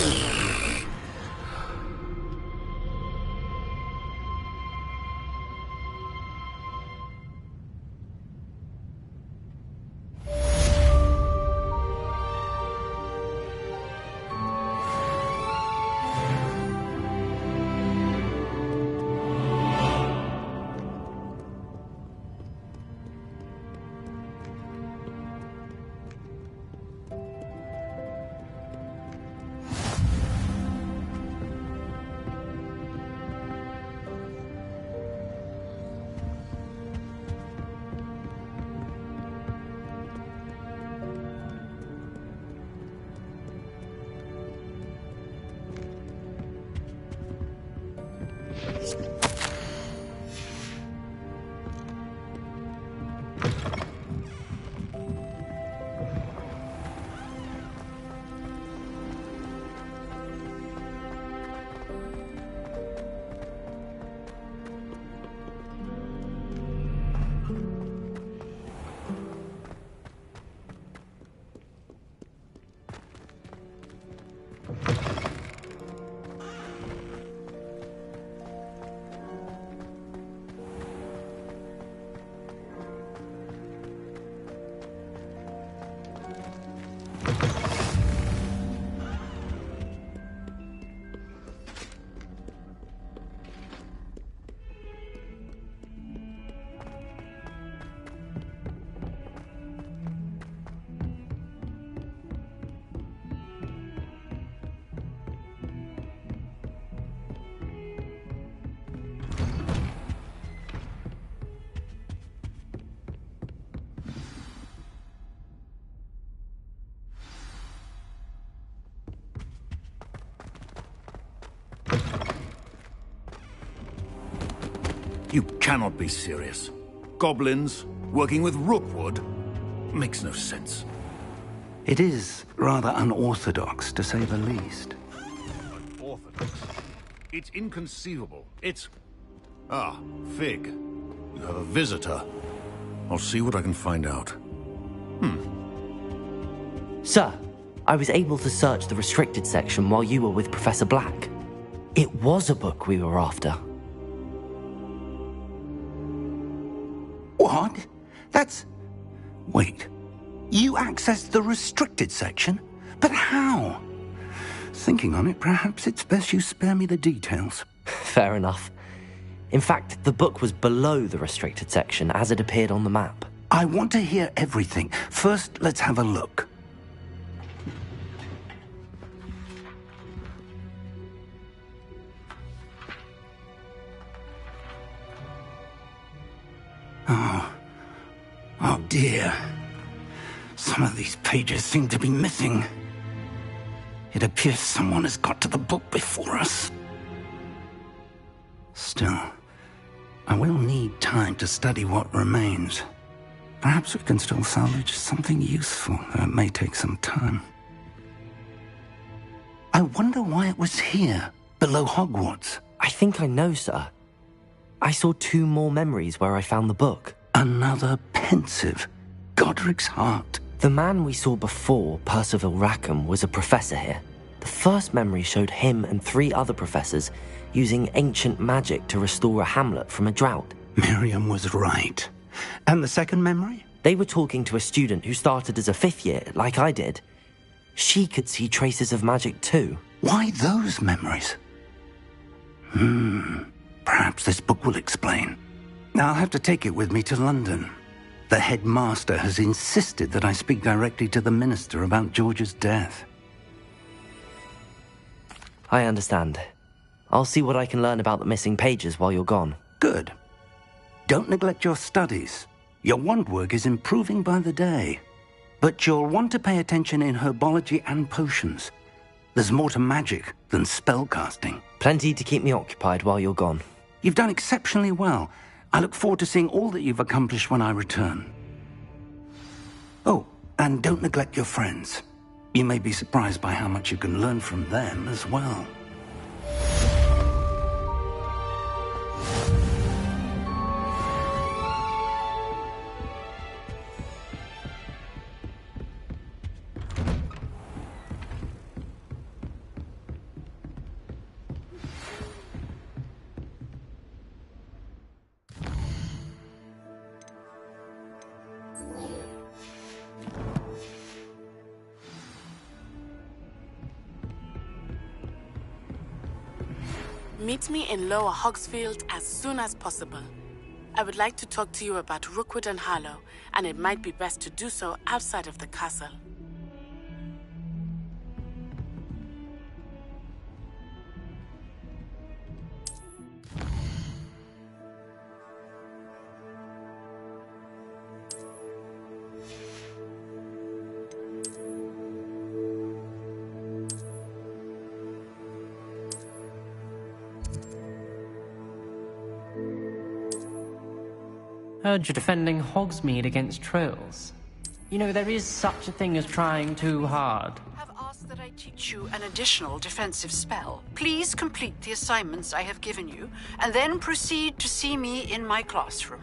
You cannot be serious. Goblins working with Rookwood makes no sense. It is rather unorthodox, to say the least. Unorthodox? It's inconceivable. It's... Ah, Fig. You have a visitor. I'll see what I can find out. Sir, I was able to search the restricted section while you were with Professor Black. It was a book we were after. What? That's... Wait. You accessed the restricted section? But how? Thinking on it, perhaps it's best you spare me the details. Fair enough. In fact, the book was below the restricted section as it appeared on the map. I want to hear everything. First, let's have a look. dear. Some of these pages seem to be missing. It appears someone has got to the book before us. Still, I will need time to study what remains. Perhaps we can still salvage something useful, though it may take some time. I wonder why it was here, below Hogwarts. I think I know, sir. I saw 2 more memories where I found the book. Another pensive Godric's heart. The man we saw before, Percival Rackham, was a professor here. The first memory showed him and 3 other professors using ancient magic to restore a hamlet from a drought. Miriam was right. And the second memory? They were talking to a student who started as a 5th year, like I did. She could see traces of magic too. Why those memories? Perhaps this book will explain. I'll have to take it with me to London. The headmaster has insisted that I speak directly to the minister about George's death. I understand. I'll see what I can learn about the missing pages while you're gone. Good. Don't neglect your studies. Your wand work is improving by the day. But you'll want to pay attention in herbology and potions. There's more to magic than spellcasting. Plenty to keep me occupied while you're gone. You've done exceptionally well. I look forward to seeing all that you've accomplished when I return. Oh, and don't neglect your friends. You may be surprised by how much you can learn from them as well. Meet me in Lower Hogsfield as soon as possible. I would like to talk to you about Rookwood and Harlow, and it might be best to do so outside of the castle. Heard you're defending Hogsmeade against trolls. You know, there is such a thing as trying too hard. Have asked that I teach you an additional defensive spell. Please complete the assignments I have given you, and then proceed to see me in my classroom.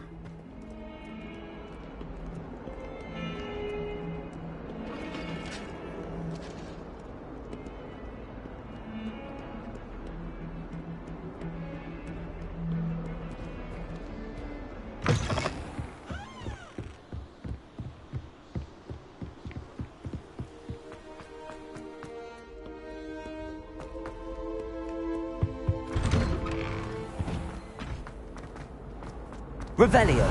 Revelio.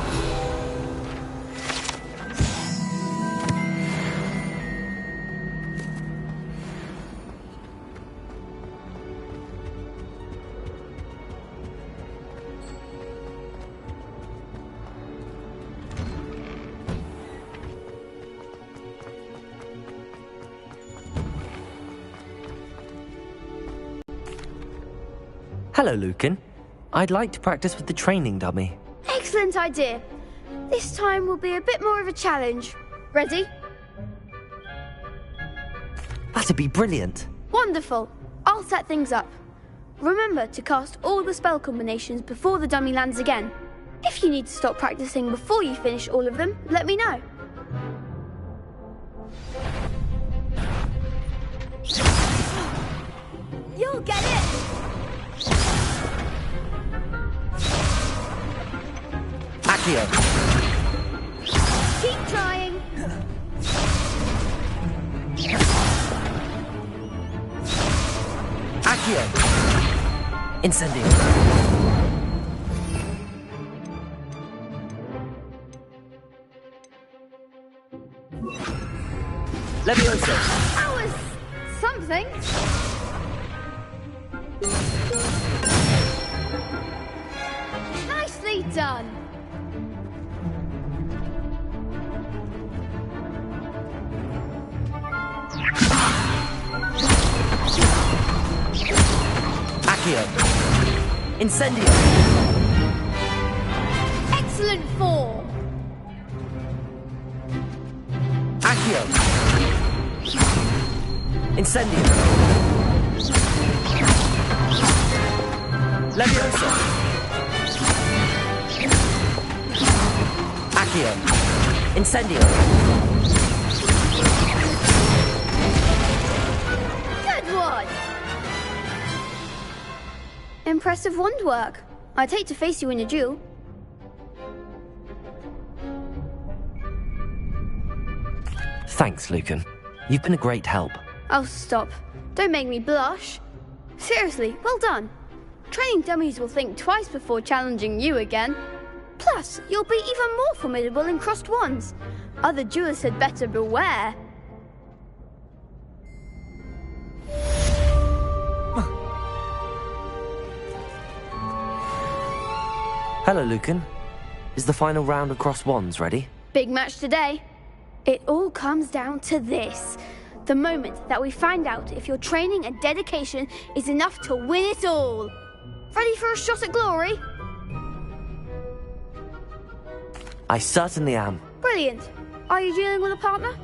Hello, Lucan. I'd like to practice with the training dummy. Excellent idea. This time will be a bit more of a challenge. Ready? That'd be brilliant. Wonderful. I'll set things up. Remember to cast all the spell combinations before the dummy lands again. If you need to stop practicing before you finish all of them, let me know. You'll get it! Accio. Keep trying. Accio. Incendio. Levioso. That was something. Nicely done. Accio! Incendio! Excellent form! Accio! Incendio! Leviosa! Accio! Incendio! Good one! Impressive wand work. I'd hate to face you in a duel. Thanks, Lucan. You've been a great help. Oh, stop. Don't make me blush. Seriously, well done. Training dummies will think twice before challenging you again. Plus, you'll be even more formidable in crossed wands. Other duelists had better beware. Hello, Lucan. Is the final round across wands ready? Big match today. It all comes down to this. The moment that we find out if your training and dedication is enough to win it all. Ready for a shot at glory? I certainly am. Brilliant. Are you dealing with a partner?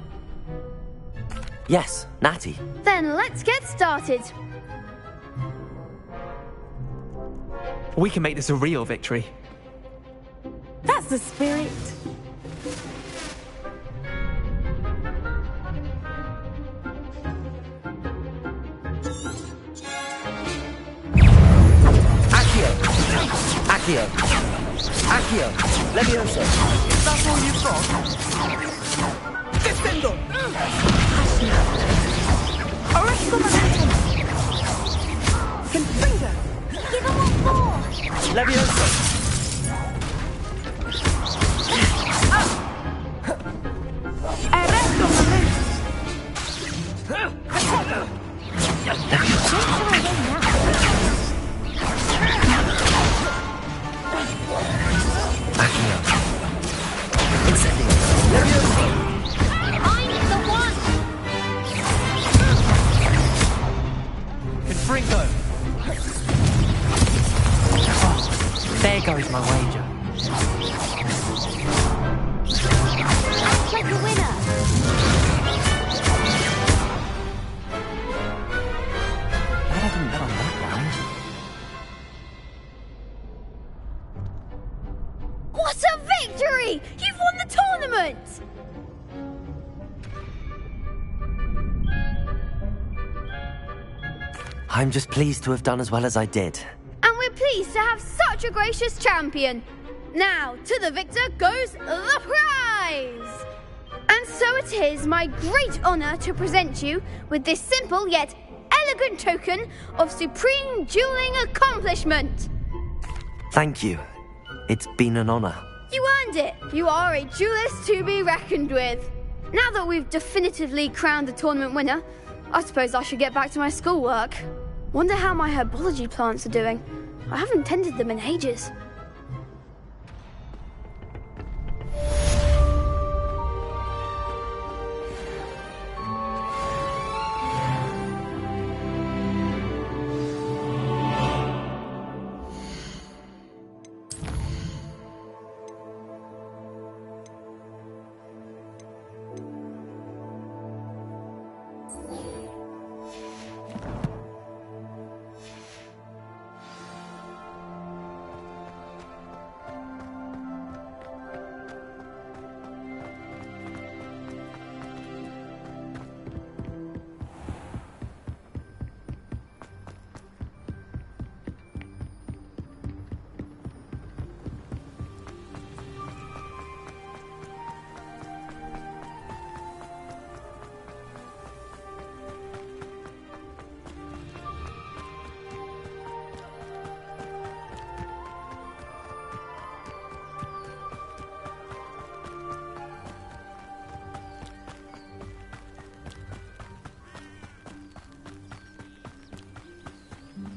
Yes, Natty. Then let's get started. We can make this a real victory. That's the spirit. Accio! Accio! Leviosa! Is that all you've got? Descendo! Oresco momentum! Confringo! Give him one more! Leviosa! Erecto momentum! Accio! Incendio! Leviosa! I'm the one! Confringo! Oh, there goes my wager. Act like a winner! Glad I didn't bet on that round. What a victory! You've won the tournament! I'm just pleased to have done as well as I did. And we're pleased to have such a gracious champion. Now, to the victor goes the prize! And so it is my great honor to present you with this simple yet elegant token of supreme dueling accomplishment. Thank you. It's been an honor. You earned it. You are a duelist to be reckoned with. Now that we've definitively crowned the tournament winner, I suppose I should get back to my schoolwork. Wonder how my herbology plants are doing. I haven't tended them in ages.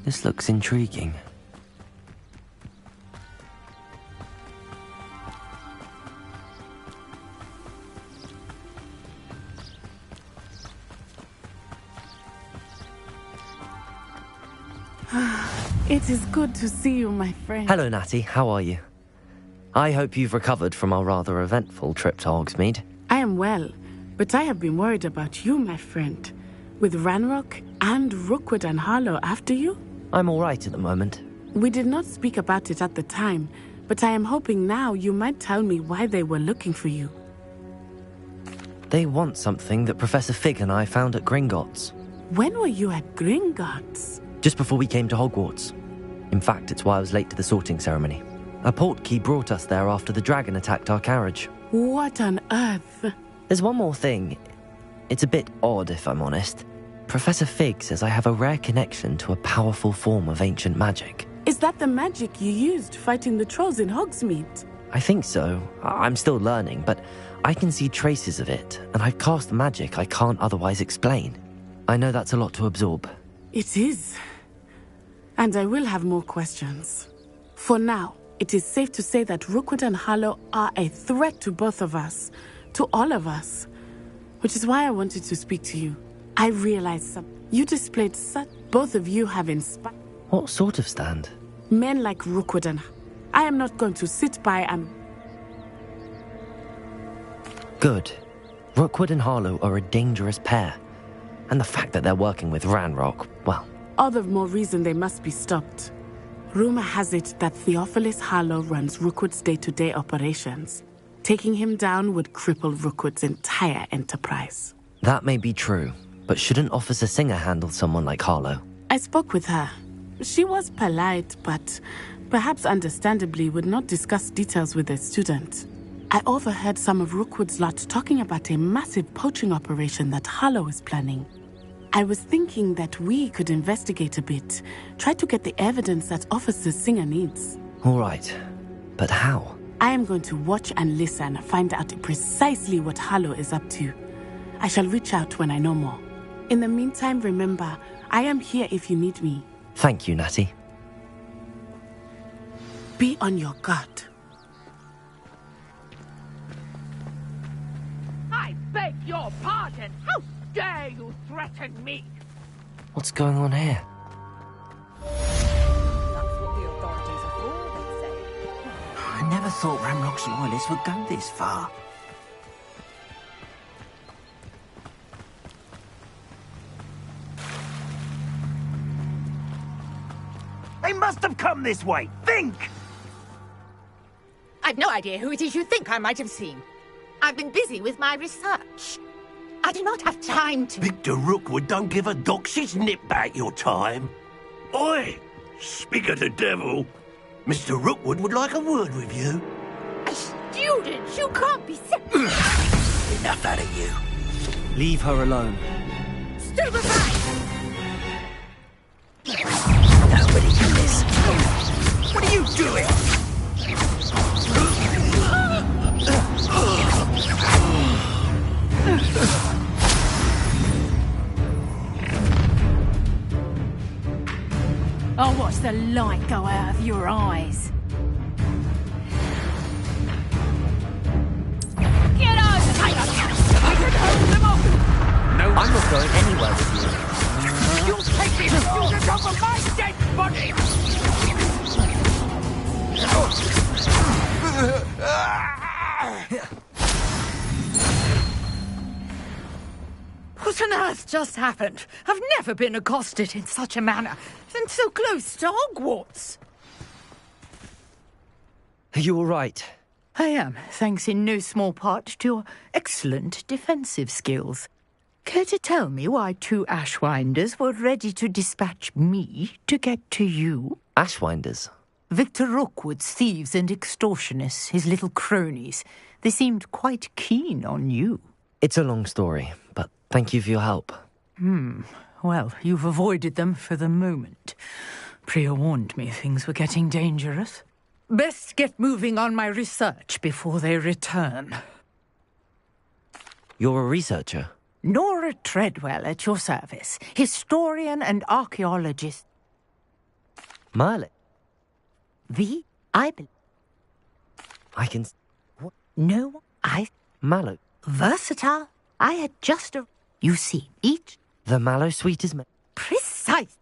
This looks intriguing. It is good to see you, my friend. Hello, Natty. How are you? I hope you've recovered from our rather eventful trip to Hogsmeade. I am well, but I have been worried about you, my friend. With Ranrock and Rookwood and Harlow after you? I'm all right at the moment. We did not speak about it at the time, but I am hoping now you might tell me why they were looking for you. They want something that Professor Fig and I found at Gringotts. When were you at Gringotts? Just before we came to Hogwarts. In fact, it's why I was late to the sorting ceremony. A portkey brought us there after the dragon attacked our carriage. What on earth? There's one more thing. It's a bit odd, if I'm honest. Professor Fig says I have a rare connection to a powerful form of ancient magic. Is that the magic you used fighting the trolls in Hogsmeade? I think so. I'm still learning, but I can see traces of it, and I've cast magic I can't otherwise explain. I know that's a lot to absorb. It is. And I will have more questions. For now, it is safe to say that Rookwood and Harlow are a threat to both of us. To all of us. Which is why I wanted to speak to you. I realize you displayed such... Both of you have inspired... What sort of stand? Men like Rookwood and... I am not going to sit by and... Good. Rookwood and Harlow are a dangerous pair. And the fact that they're working with Ranrock, well... All the more reason they must be stopped. Rumor has it that Theophilus Harlow runs Rookwood's day-to-day operations. Taking him down would cripple Rookwood's entire enterprise. That may be true, but shouldn't Officer Singer handle someone like Harlow? I spoke with her. She was polite, but perhaps understandably would not discuss details with a student. I overheard some of Rookwood's lot talking about a massive poaching operation that Harlow is planning. I was thinking that we could investigate a bit, try to get the evidence that Officer Singer needs. All right, but how? I am going to watch and listen, find out precisely what Harlow is up to. I shall reach out when I know more. In the meantime, remember, I am here if you need me. Thank you, Natty. Be on your guard. I beg your pardon. How dare you threaten me? What's going on here? I never thought Ranrock's loyalists would go this far. They must have come this way. Think! I've no idea who it is you think I might have seen. I've been busy with my research. I do not have time to... Victor Rookwood don't give a doxy's nip back your time. Oi! Speak of the devil. Mr. Rookwood would like a word with you. A student? You can't be sick. Enough out of you. Leave her alone. Stupefy! Nobody can listen. What are you doing? I'll watch the light go out of your eyes. Get out! I can hold them off! No, I'm not going anywhere with you. You'll take this student over my dead body! What on earth just happened? I've never been accosted in such a manner, and so close to Hogwarts. Are you all right? I am, thanks in no small part to your excellent defensive skills. Care to tell me why two Ashwinders were ready to dispatch me to get to you? Ashwinders? Victor Rookwood's thieves and extortionists, his little cronies. They seemed quite keen on you. It's a long story, but thank you for your help. Well, you've avoided them for the moment. Priya warned me things were getting dangerous. Best get moving on my research before they return. You're a researcher? Nora Treadwell at your service. Historian and archaeologist. Merlin? I believe. I can... What? No, Mallow? Versatile. I had just a... You see, each... The Mallow Suite is... Precise.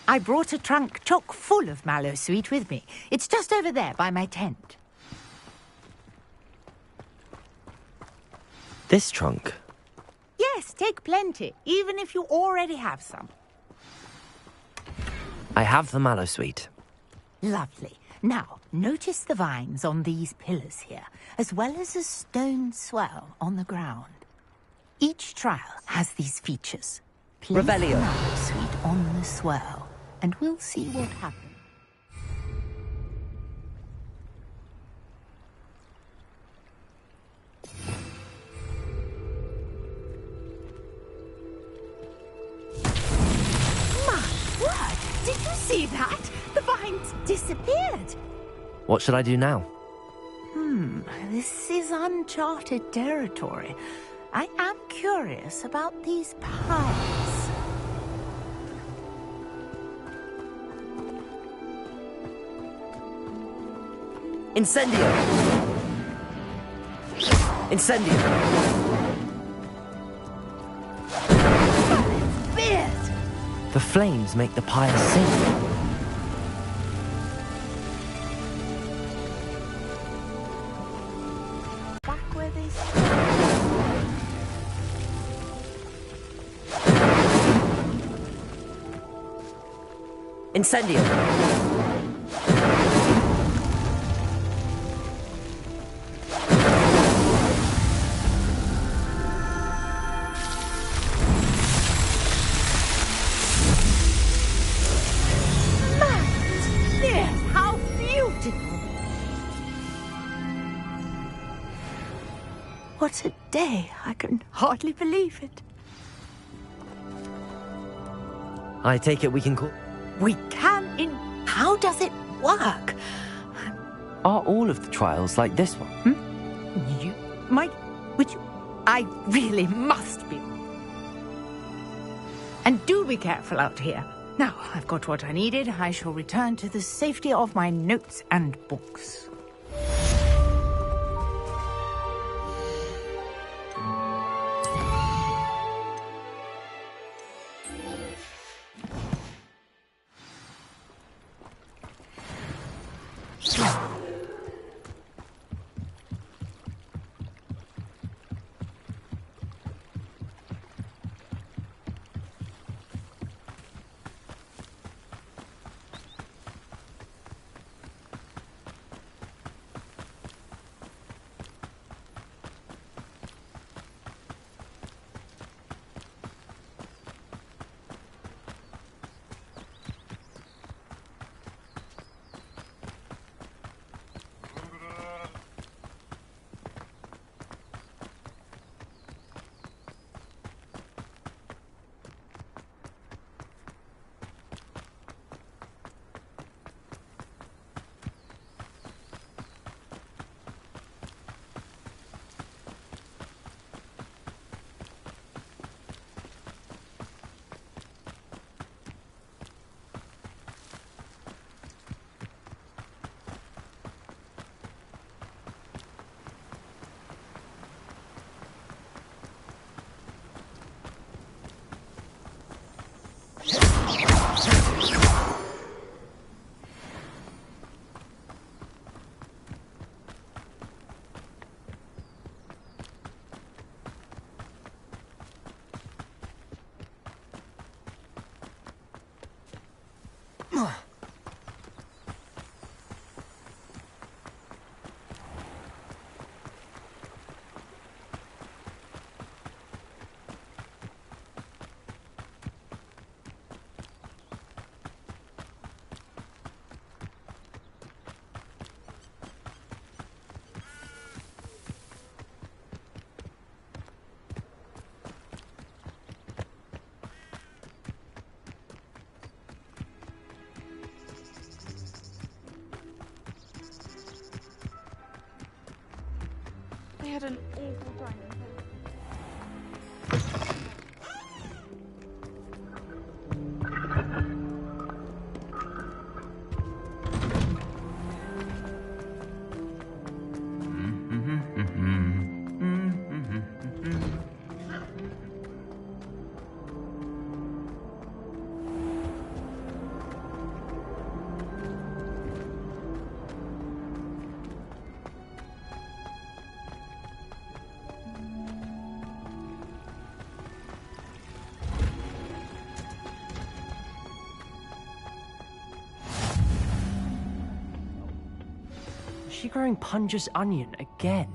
I brought a trunk chock full of mallowsweet with me. It's just over there by my tent. This trunk? Yes, take plenty, even if you already have some. I have the mallowsweet. Lovely. Now, notice the vines on these pillars here, as well as a stone swell on the ground. Each trial has these features. Place Revelio. mallowsweet on the swell, and we'll see what happens. My word! Did you see that? The vines disappeared. What should I do now? This is uncharted territory. I am curious about these piles. Incendio! Incendio! Beard! The flames make the pyre sing. Back where they Incendio! Yes, how beautiful! What a day! I can hardly believe it. I take it we can call... We can in... How does it work? Are all of the trials like this one? You might... Would you... I really must be. And do be careful out here. Now, I've got what I needed. I shall return to the safety of my notes and books. I had an awful time. she growing Punja's onion again?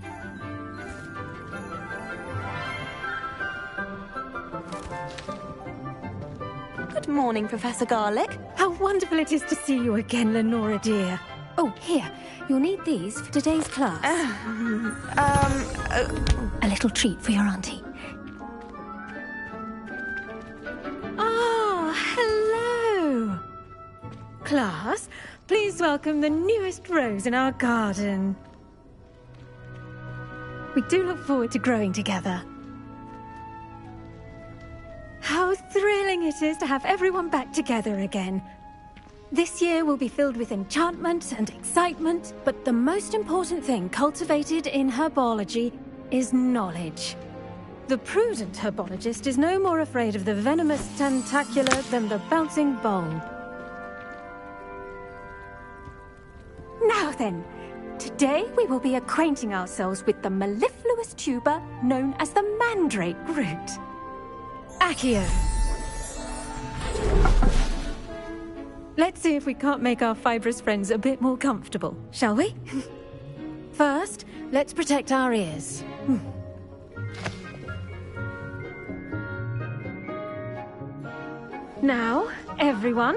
Good morning, Professor Garlick. How wonderful it is to see you again, Lenora dear. Oh, here. You'll need these for today's class. A little treat for your auntie. Ah, hello. Class, please welcome the newest rose in our garden. We do look forward to growing together. How thrilling it is to have everyone back together again. This year will be filled with enchantment and excitement, but the most important thing cultivated in herbology is knowledge. The prudent herbologist is no more afraid of the venomous tentacula than the bouncing bowl. Now then, today we will be acquainting ourselves with the mellifluous tuber known as the mandrake root. Accio. Let's see if we can't make our fibrous friends a bit more comfortable, shall we? First, let's protect our ears. Now, everyone,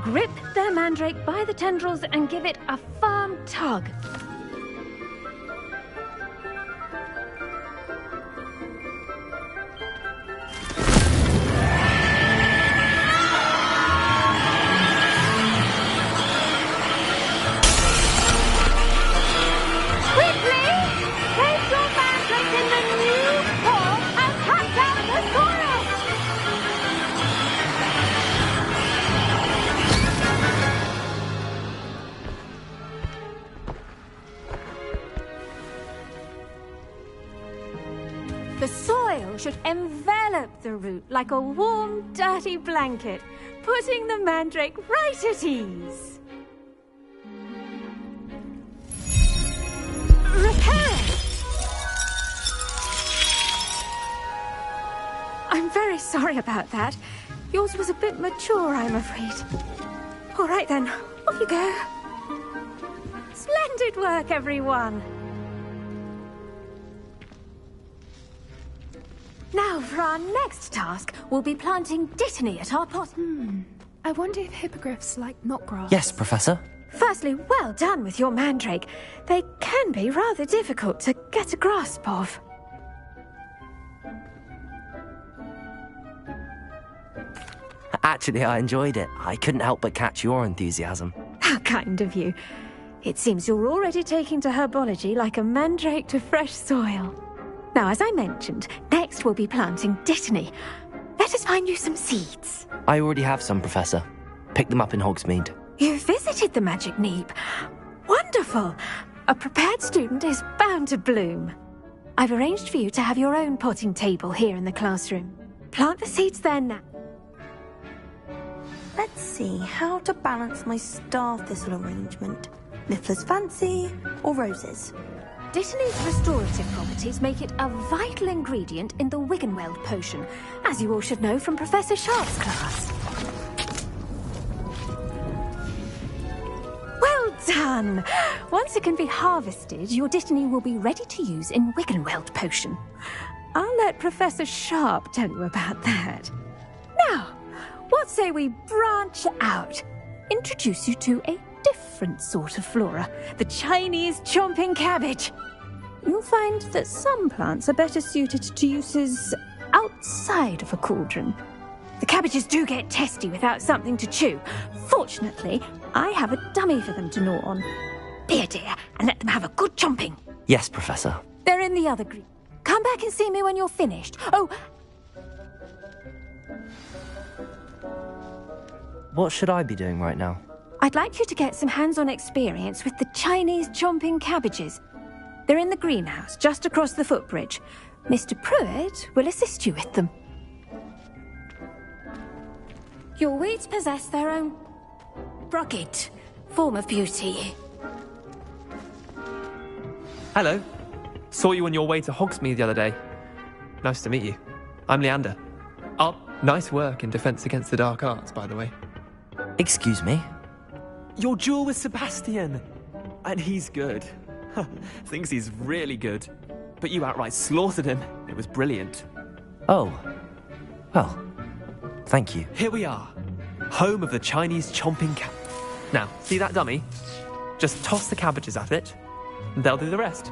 grip their mandrake by the tendrils and give it a firm tug. The soil should envelop the root like a warm, dirty blanket, putting the mandrake right at ease. Repair! I'm very sorry about that. Yours was a bit mature, I'm afraid. All right then, off you go. Splendid work, everyone. Now, for our next task, we'll be planting dittany at our pot. I wonder if hippogriffs like knotgrass. Yes, Professor. Firstly, well done with your mandrake. They can be rather difficult to get a grasp of. Actually, I enjoyed it. I couldn't help but catch your enthusiasm. How kind of you. It seems you're already taking to herbology like a mandrake to fresh soil. Now, as I mentioned, next we'll be planting dittany. Let us find you some seeds. I already have some, Professor. Picked them up in Hogsmeade. You visited the Magic Neep. Wonderful! A prepared student is bound to bloom. I've arranged for you to have your own potting table here in the classroom. Plant the seeds there now. Let's see how to balance my star thistle arrangement. Miffler's Fancy or roses? Dittany's restorative properties make it a vital ingredient in the Wiggenweld potion, as you all should know from Professor Sharp's class. Well done! Once it can be harvested, your dittany will be ready to use in Wiggenweld potion. I'll let Professor Sharp tell you about that. Now, what say we branch out? Introduce you to a different sort of flora, the Chinese chomping cabbage. You'll find that some plants are better suited to uses outside of a cauldron. The cabbages do get testy without something to chew. Fortunately, I have a dummy for them to gnaw on. Here, dear, and let them have a good chomping. Yes, Professor. They're in the other green. Come back and see me when you're finished. Oh, What should I be doing right now? I'd like you to get some hands-on experience with the Chinese chomping cabbages. They're in the greenhouse, just across the footbridge. Mr. Pruitt will assist you with them. Your weeds possess their own rugged form of beauty. Hello. Saw you on your way to Hogsmeade the other day. Nice to meet you. I'm Leander. Oh, nice work in Defense Against the Dark Arts, by the way. Excuse me? Your duel with Sebastian. And he's good. Thinks he's really good. But you outright slaughtered him. It was brilliant. Oh. Well, thank you. Here we are. Home of the Chinese chomping cat. Now, see that dummy? Just toss the cabbages at it, and they'll do the rest.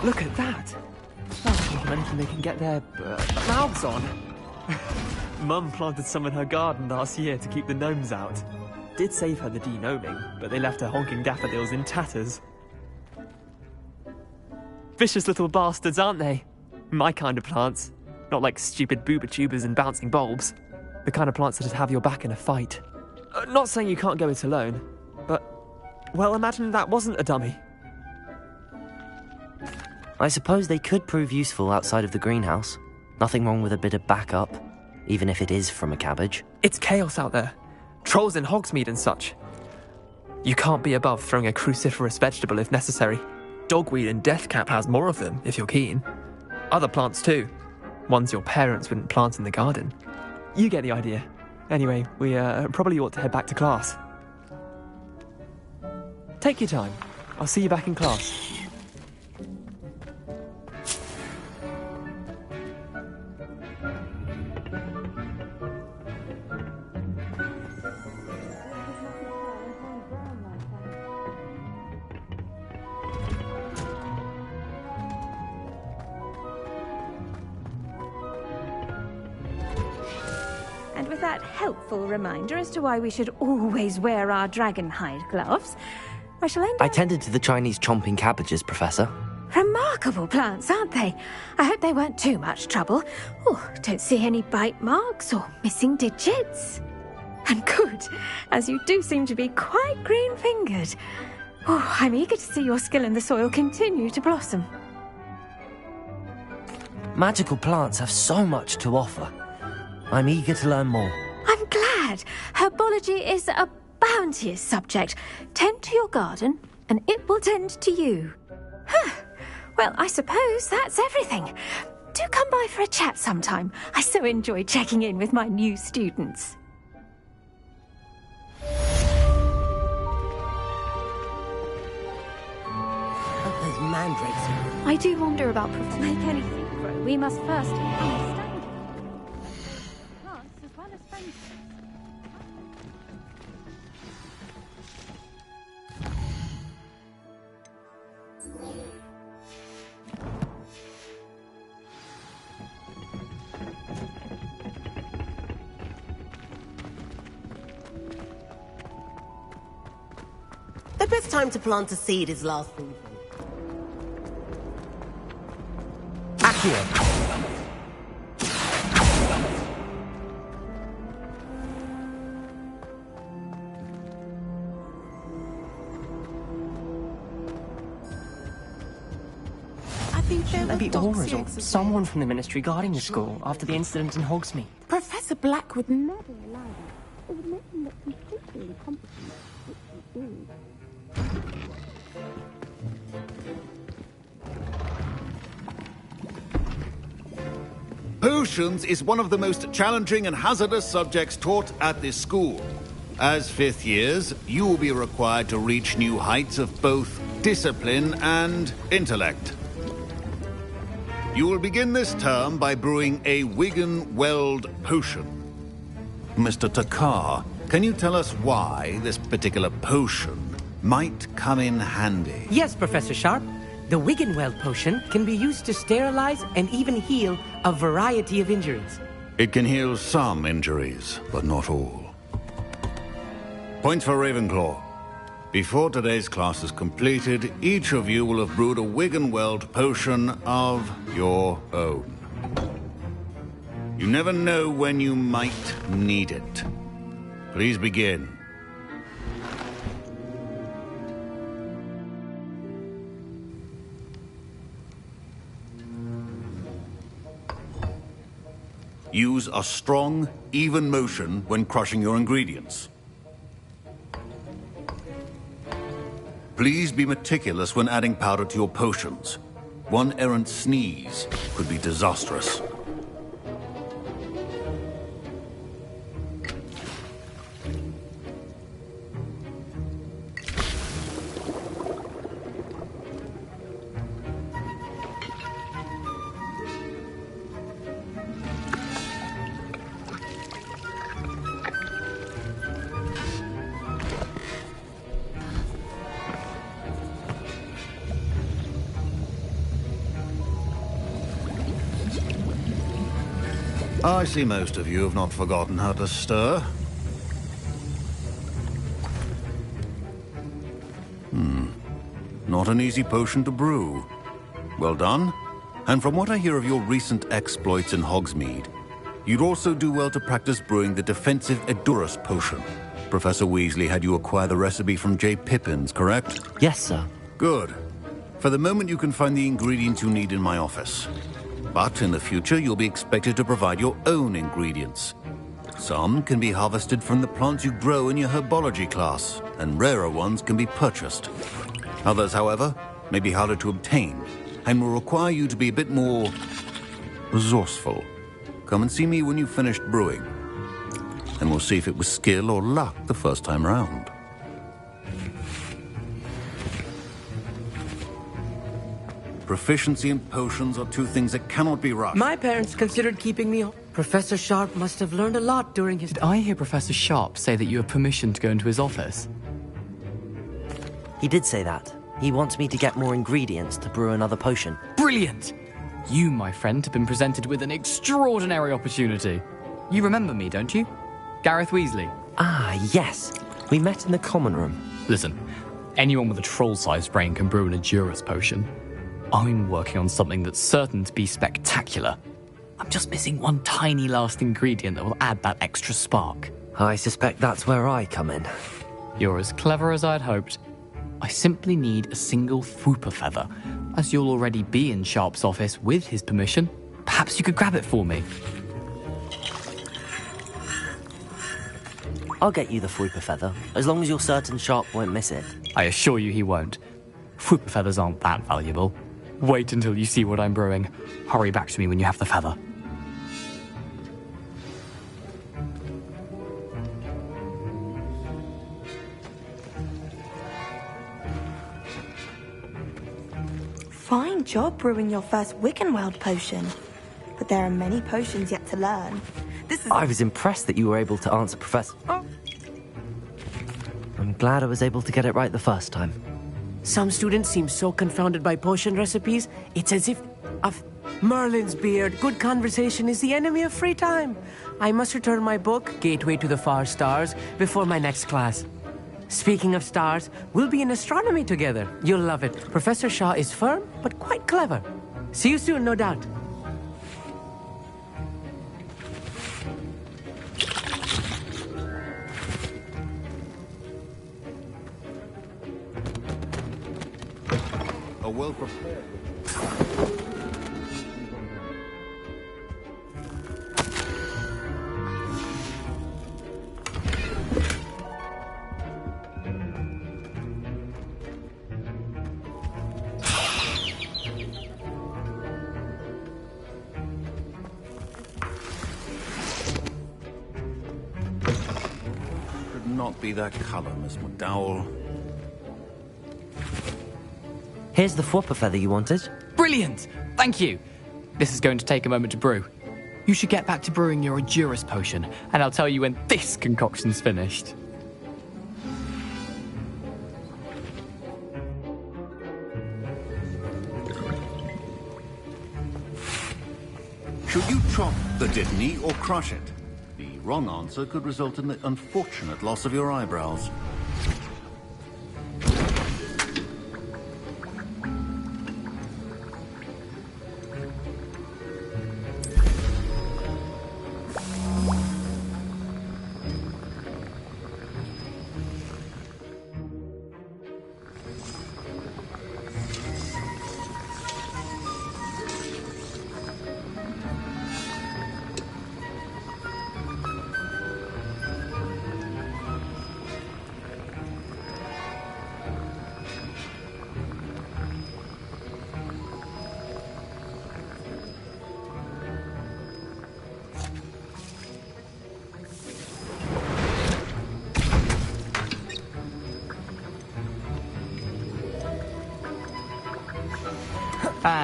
Look at that! That's not anything they can get their mouths on. Mum planted some in her garden last year to keep the gnomes out. Did save her the de-gnoming, but they left her honking daffodils in tatters. Vicious little bastards, aren't they? My kind of plants. Not like stupid booba tubers and bouncing bulbs. The kind of plants that'd have your back in a fight. Not saying you can't go it alone, but... well, imagine that wasn't a dummy. I suppose they could prove useful outside of the greenhouse. Nothing wrong with a bit of backup, even if it is from a cabbage. It's chaos out there. Trolls in Hogsmeade and such. You can't be above throwing a cruciferous vegetable if necessary. Dogweed and deathcap has more of them, if you're keen. Other plants too. Ones your parents wouldn't plant in the garden. You get the idea. Anyway, we probably ought to head back to class. Take your time. I'll see you back in class. And with that helpful reminder as to why we should always wear our dragon hide gloves, I shall end I tended to the Chinese chomping cabbages, Professor. Remarkable plants, aren't they? I hope they weren't too much trouble. Oh, don't see any bite marks or missing digits. And good, as you do seem to be quite green-fingered. Oh, I'm eager to see your skill in the soil continue to blossom. Magical plants have so much to offer. I'm eager to learn more. I'm glad. Herbology is a bounteous subject. Tend to your garden, and it will tend to you. Huh. Well, I suppose that's everything. Do come by for a chat sometime. I so enjoy checking in with my new students. Those mandrakes. I do wonder about like anything grow. We must first understand plants as well as friends. The best time to plant a seed is last fall. Accio. Maybe Aura's or someone from the Ministry guarding the school after the incident in Hogsmeade. Professor Black would never allow that. It would make him look completely incompetent. Potions is one of the most challenging and hazardous subjects taught at this school. As fifth years, you will be required to reach new heights of both discipline and intellect. You will begin this term by brewing a Wiggenweld potion. Mr. Takar, can you tell us why this particular potion might come in handy? Yes, Professor Sharp. The Wiggenweld potion can be used to sterilize and even heal a variety of injuries. It can heal some injuries, but not all. Point for Ravenclaw. Before today's class is completed, each of you will have brewed a Wiggenweld potion of your own. You never know when you might need it. Please begin. Use a strong, even motion when crushing your ingredients. Please be meticulous when adding powder to your potions. One errant sneeze could be disastrous. I see most of you have not forgotten how to stir. Not an easy potion to brew. Well done. And from what I hear of your recent exploits in Hogsmeade, you'd also do well to practice brewing the defensive Edurus potion. Professor Weasley had you acquire the recipe from J. Pippins, correct? Yes, sir. Good. For the moment, you can find the ingredients you need in my office. But in the future, you'll be expected to provide your own ingredients. Some can be harvested from the plants you grow in your herbology class, and rarer ones can be purchased. Others, however, may be harder to obtain, and will require you to be a bit more resourceful. Come and see me when you've finished brewing, and we'll see if it was skill or luck the first time round. Proficiency and potions are two things that cannot be rushed. My parents considered keeping me on. Professor Sharp must have learned a lot during his... Did I hear Professor Sharp say that you have permission to go into his office? He did say that. He wants me to get more ingredients to brew another potion. Brilliant! You, my friend, have been presented with an extraordinary opportunity. You remember me, don't you? Gareth Weasley. Ah, yes. We met in the common room. Listen, anyone with a troll-sized brain can brew an Edurus potion. I'm working on something that's certain to be spectacular. I'm just missing one tiny last ingredient that will add that extra spark. I suspect that's where I come in. You're as clever as I'd hoped. I simply need a single Fwooper feather. As you'll already be in Sharp's office with his permission, perhaps you could grab it for me. I'll get you the Fwooper feather, as long as you're certain Sharp won't miss it. I assure you he won't. Fwooper feathers aren't that valuable. Wait until you see what I'm brewing. Hurry back to me when you have the feather. Fine job brewing your first Wiggenweld potion. But there are many potions yet to learn. I was impressed that you were able to answer Professor... Oh. I'm glad I was able to get it right the first time. Some students seem so confounded by potion recipes, it's as if... Merlin's beard, good conversation is the enemy of free time. I must return my book, Gateway to the Far Stars, before my next class. Speaking of stars, we'll be in astronomy together. You'll love it. Professor Shaw is firm, but quite clever. See you soon, no doubt. A well-prepared... Could not be that color, Miss McDowell. Here's the Fwooper feather you wanted. Brilliant! Thank you! This is going to take a moment to brew. You should get back to brewing your Edurus potion, and I'll tell you when this concoction's finished. Should you chop the Dittany or crush it? The wrong answer could result in the unfortunate loss of your eyebrows.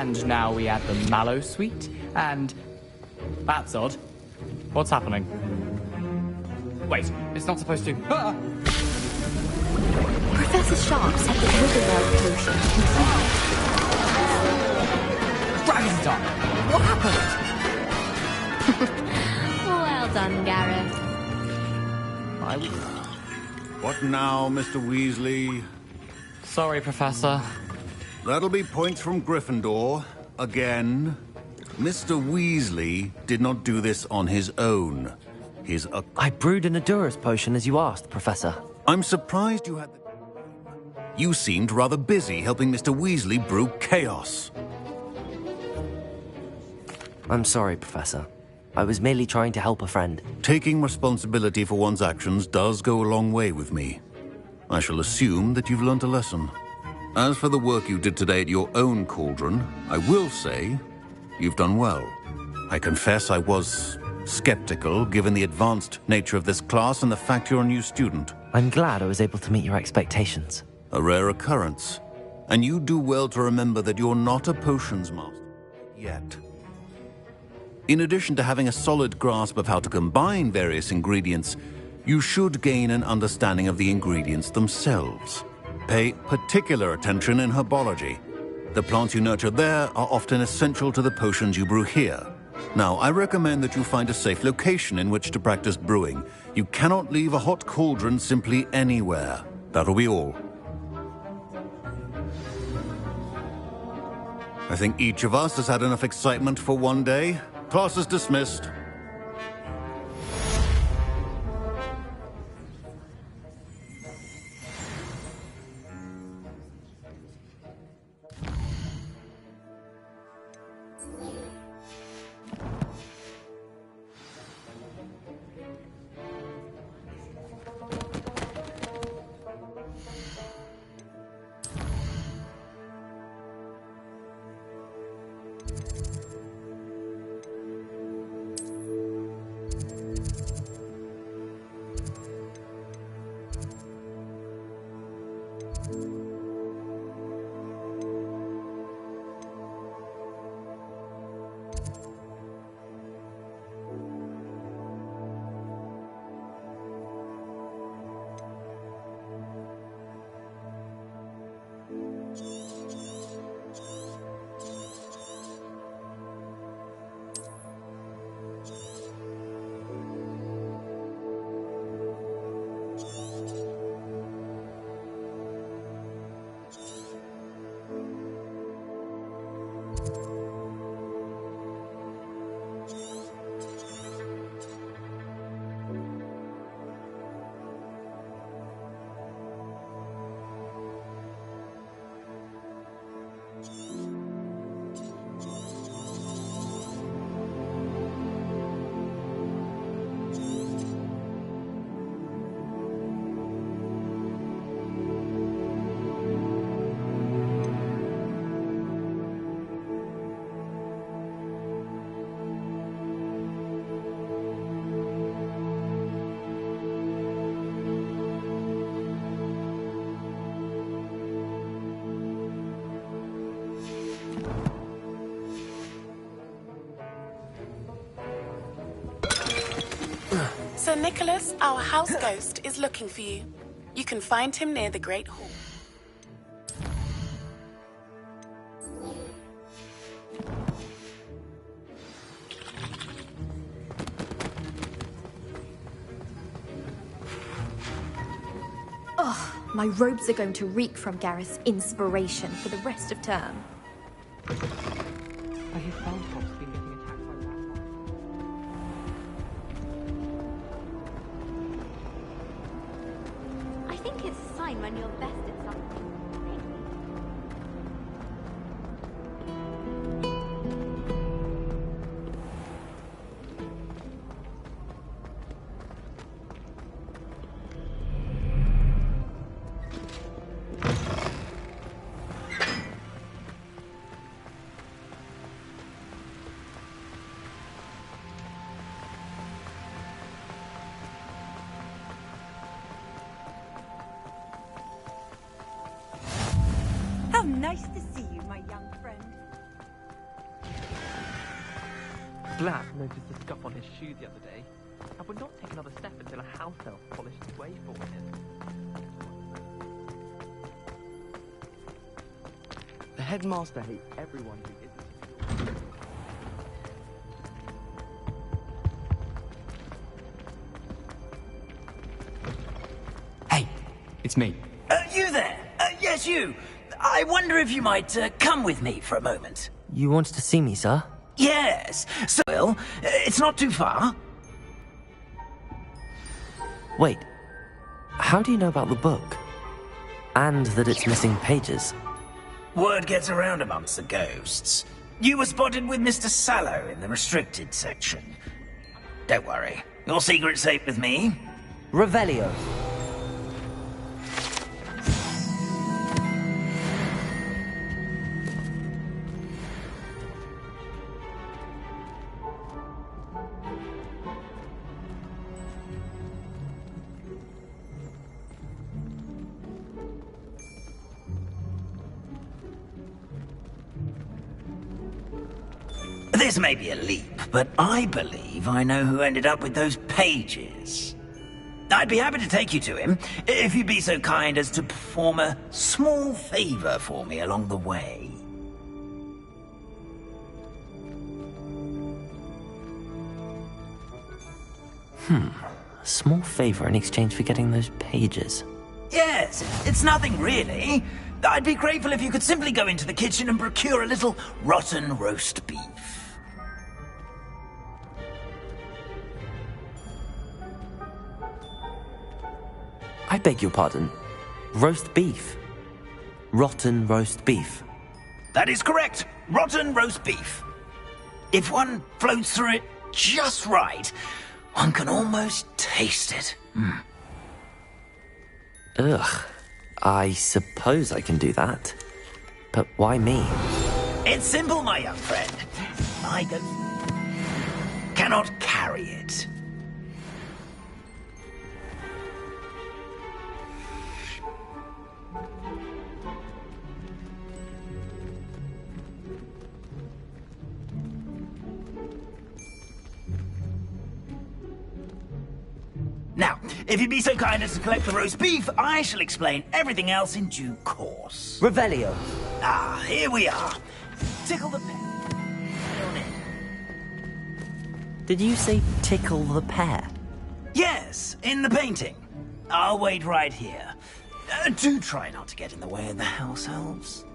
And now we add the Mallow Suite, and... That's odd. What's happening? Wait, it's not supposed to... Ah! Professor Sharp said that Wiggleweld potion can... Dragon's Dark! What happened? Well done, Gareth. What now, Mr. Weasley? Sorry, Professor. That'll be points from Gryffindor. Again. Mr. Weasley did not do this on his own. I brewed an Adurus potion as you asked, Professor. I'm surprised you had the... You seemed rather busy helping Mr. Weasley brew chaos. I'm sorry, Professor. I was merely trying to help a friend. Taking responsibility for one's actions does go a long way with me. I shall assume that you've learnt a lesson. As for the work you did today at your own cauldron, I will say you've done well. I confess I was skeptical, given the advanced nature of this class and the fact you're a new student. I'm glad I was able to meet your expectations. A rare occurrence. And you do well to remember that you're not a potions master yet. In addition to having a solid grasp of how to combine various ingredients, you should gain an understanding of the ingredients themselves. Pay particular attention in herbology. The plants you nurture there are often essential to the potions you brew here. Now, I recommend that you find a safe location in which to practice brewing. You cannot leave a hot cauldron simply anywhere. That'll be all. I think each of us has had enough excitement for one day. Class is dismissed. Sir Nicholas, our house ghost, is looking for you. You can find him near the Great Hall. Oh, my robes are going to reek from Gareth's inspiration for the rest of term. I have found Fox been getting attacked by Rathmore. I think it's a sign when you're best at something. How nice to see you, my young friend. Glad noticed the scuff on his shoe the other day. I would not take another step until a house elf polished his way for him. The headmaster hates everyone who isn't. It's me. You there? Yes, you. I wonder if you might come with me for a moment. You wanted to see me, sir? Yes. So, well, it's not too far. Wait. How do you know about the book? And that it's missing pages? Word gets around amongst the ghosts. You were spotted with Mr. Sallow in the restricted section. Don't worry. Your secret's safe with me. Revelio. This may be a leap, but I believe I know who ended up with those pages. I'd be happy to take you to him, if you'd be so kind as to perform a small favor for me along the way. A small favor in exchange for getting those pages. Yes, it's nothing really. I'd be grateful if you could simply go into the kitchen and procure a little rotten roast beef. I beg your pardon. Roast beef. Rotten roast beef. That is correct. Rotten roast beef. If one floats through it just right, one can almost taste it. Ugh. I suppose I can do that. But why me? It's simple, my young friend. My ghost cannot carry it. Now, if you'd be so kind as to collect the roast beef, I shall explain everything else in due course. Revelio. Ah, here we are. Tickle the pear. Did you say tickle the pear? Yes, in the painting. I'll wait right here. Do try not to get in the way of the house elves.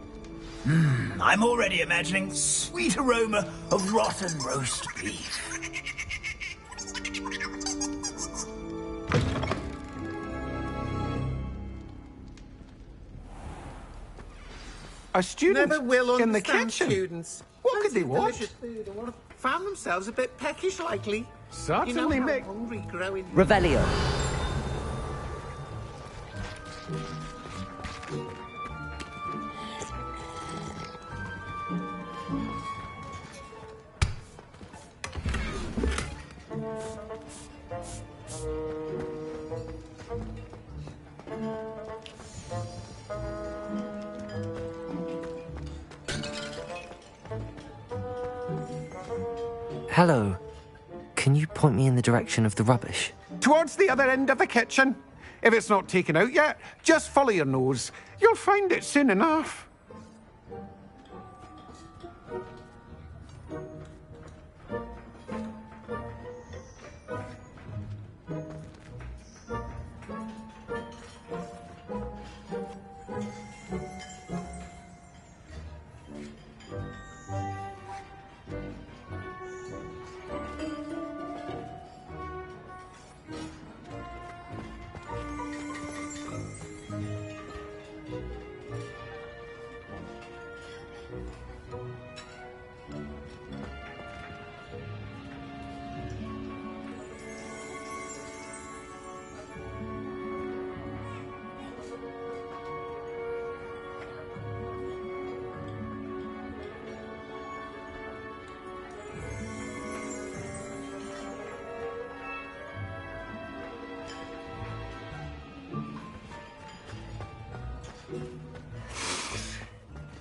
I'm already imagining the sweet aroma of rotten roast beef. A student Never will in the understand kitchen. Students. What could they want? Delicious food and found themselves a bit peckish likely. Certainly, you know how Mick. hungry growing. Revelio. Hello. Can you point me in the direction of the rubbish? Towards the other end of the kitchen. If it's not taken out yet, just follow your nose. You'll find it soon enough.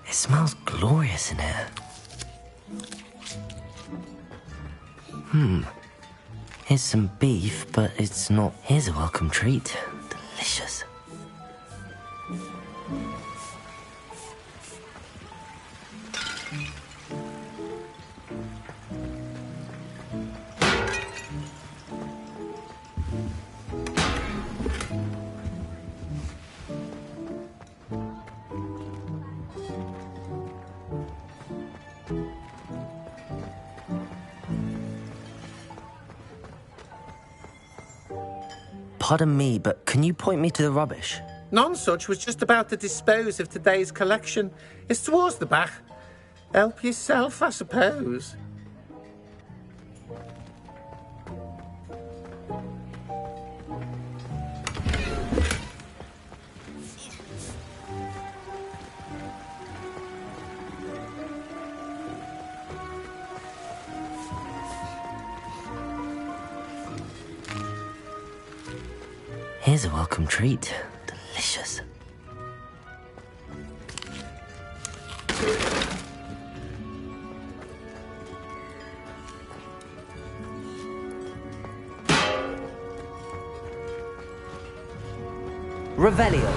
It smells glorious in here. Here's some beef, but it's not. Here's a welcome treat. Delicious. Pardon me, but can you point me to the rubbish? Nonsuch was just about to dispose of today's collection. It's towards the back. Help yourself, I suppose. Here's a welcome treat. Delicious. Revelio.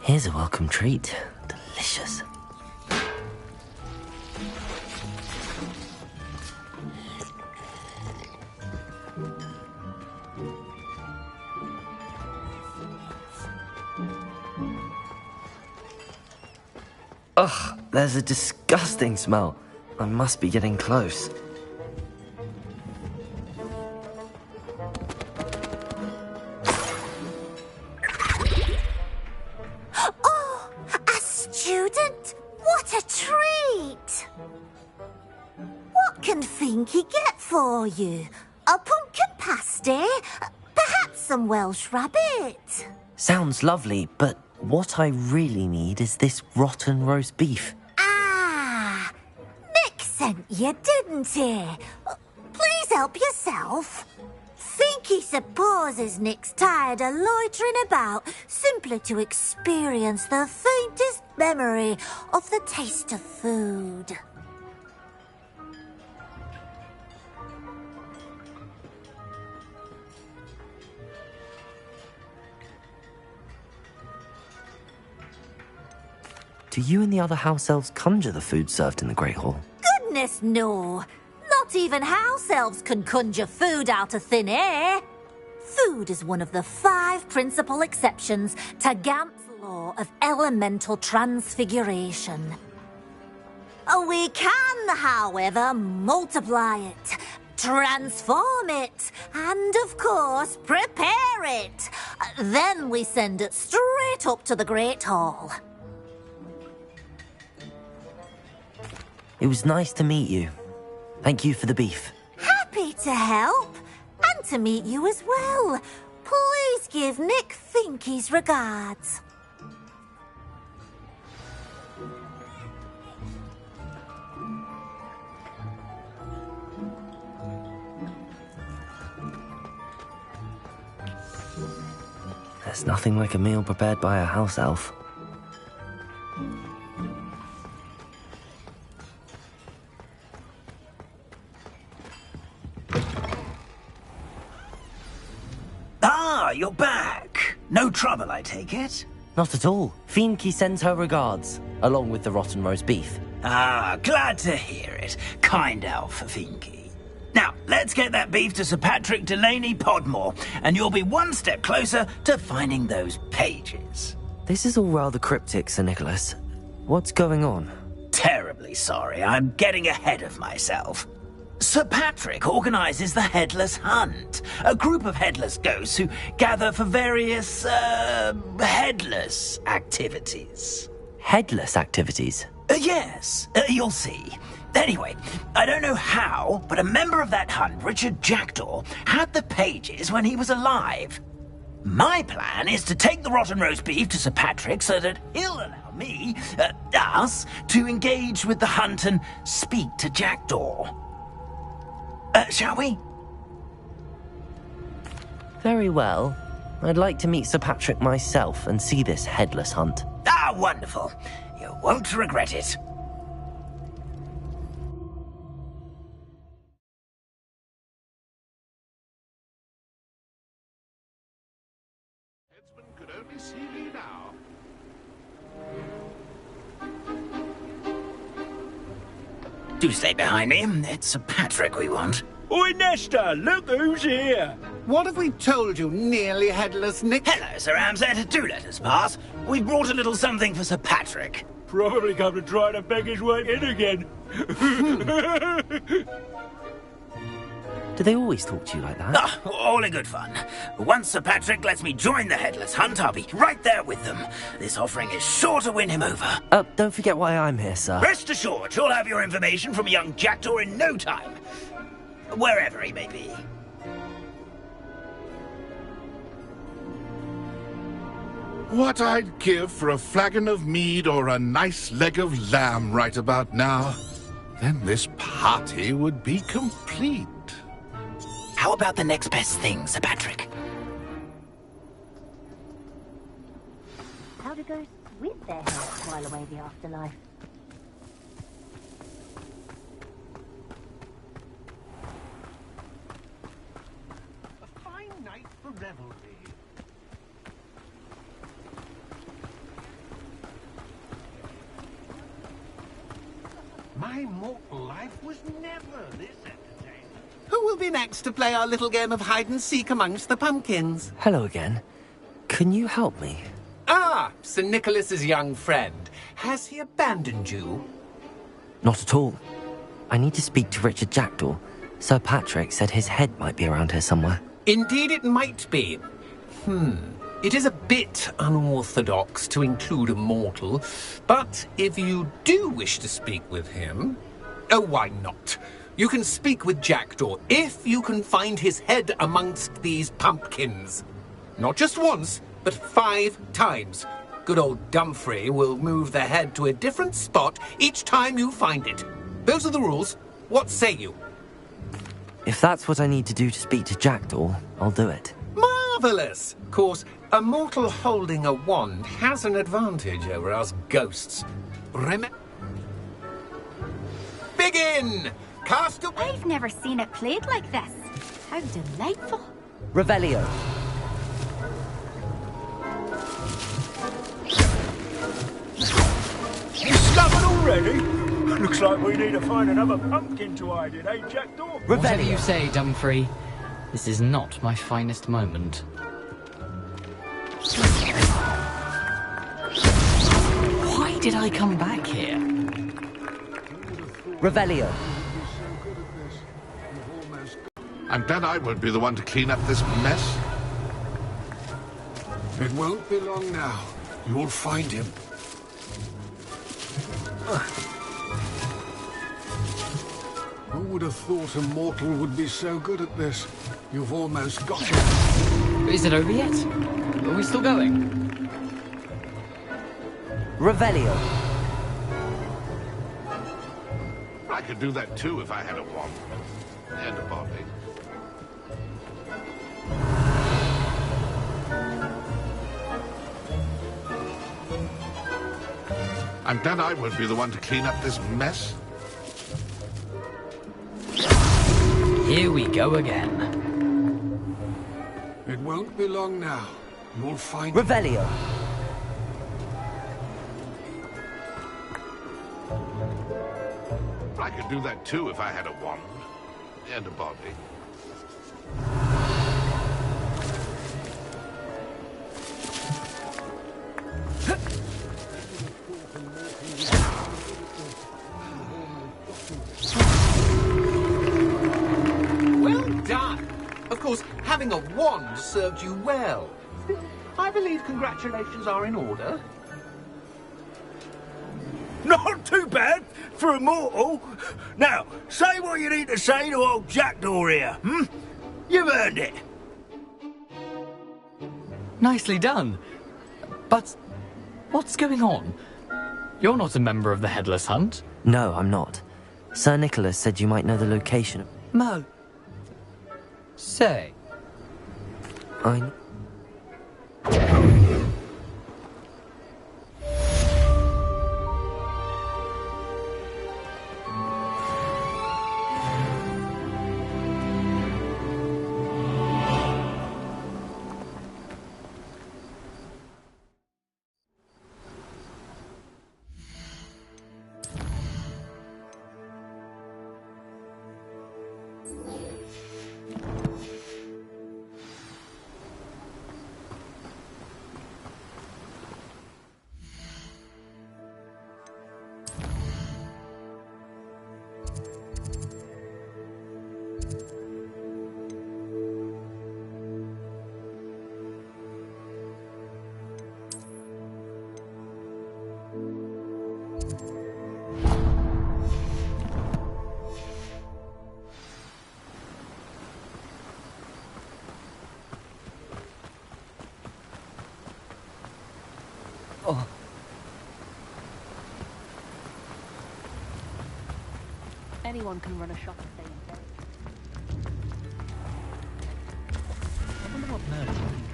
Here's a welcome treat. Delicious. Ugh, there's a disgusting smell. I must be getting close. Oh, a student? What a treat! What can Finky get for you? A pumpkin pasty? Perhaps some Welsh rabbit? Sounds lovely, but what I really need is this rotten roast beef. Ah, Nick sent you, didn't he? Please help yourself. Finky supposes Nick's tired of loitering about simply to experience the faintest memory of the taste of food. Do you and the other house elves conjure the food served in the Great Hall? Goodness, no. Not even house elves can conjure food out of thin air. Food is one of the 5 principal exceptions to Gamp's law of elemental transfiguration. We can, however, multiply it, transform it, and, of course, prepare it. Then we send it straight up to the Great Hall. It was nice to meet you. Thank you for the beef. Happy to help, and to meet you as well. Please give Nick Finky's regards. There's nothing like a meal prepared by a house elf. Ah, you're back. No trouble, I take it? Not at all. Finky sends her regards, along with the rotten roast beef. Ah, glad to hear it. Kind elf, Finky. Now, let's get that beef to Sir Patrick Delaney Podmore, and you'll be one step closer to finding those pages. This is all rather cryptic, Sir Nicholas. What's going on? Terribly sorry, I'm getting ahead of myself. Sir Patrick organises the Headless Hunt, a group of headless ghosts who gather for various, headless activities. Headless activities? Yes, you'll see. Anyway, I don't know how, but a member of that hunt, Richard Jackdaw, had the pages when he was alive. My plan is to take the rotten roast beef to Sir Patrick so that he'll allow me, us, to engage with the hunt and speak to Jackdaw. Shall we? Very well. I'd like to meet Sir Patrick myself and see this headless hunt. Ah, wonderful. You won't regret it. Could only see me now. Do stay behind me. It's Sir Patrick we want. Oi, Nesta, look who's here. What have we told you, nearly headless Nick? Hello, Sir Ramsay. Do let us pass. We've brought a little something for Sir Patrick. Probably come to try to beg his way in again. Do they always talk to you like that? Ah, all in good fun. Once Sir Patrick lets me join the Headless Hunt, I'll be right there with them. This offering is sure to win him over. Don't forget why I'm here, sir. Rest assured, you'll have your information from young Jackdaw in no time. Wherever he may be. What I'd give for a flagon of mead or a nice leg of lamb right about now. Then this party would be complete. How about the next best thing, Sir Patrick? How do ghosts with their heads while away the afterlife? A fine night for revelry. My mortal life was never this entertaining. Who will be next to play our little game of hide-and-seek amongst the pumpkins? Hello again. Can you help me? Ah, Sir Nicholas's young friend. Has he abandoned you? Not at all. I need to speak to Richard Jackdaw. Sir Patrick said his head might be around here somewhere. Indeed it might be. It is a bit unorthodox to include a mortal, but if you do wish to speak with him... Oh, why not? You can speak with Jackdaw if you can find his head amongst these pumpkins. Not just once, but 5 times. Good old Dumfrey will move the head to a different spot each time you find it. Those are the rules. What say you? If that's what I need to do to speak to Jackdaw, I'll do it. Marvellous! Of course, a mortal holding a wand has an advantage over us ghosts. Begin! Cast away... I've never seen it played like this. How delightful. Revelio. You stubborn already? Looks like we need to find another pumpkin to hide in, eh, Jackdaw? Whatever you say, Dumfrey. This is not my finest moment. Why did I come back here? Revelio. I'm glad I won't be the one to clean up this mess. It won't be long now. You'll find him. Who would have thought a mortal would be so good at this? You've almost got him. Is it over yet? Are we still going? Revelio. I could do that too if I had a wand. And a body. I'm glad I won't be the one to clean up this mess. Here we go again. It won't be long now. You'll find... Revelio. I could do that too if I had a wand. And a body. Well done! Of course, having a wand served you well. I believe congratulations are in order. Not too bad for a mortal. Now, say what you need to say to old Jackdaw here, You've earned it. Nicely done. But what's going on? You're not a member of the Headless Hunt. No, I'm not. Sir Nicholas said you might know the location of... Say. I... Oh. Anyone can run a shop if they intend. I wonder what Merlin will think.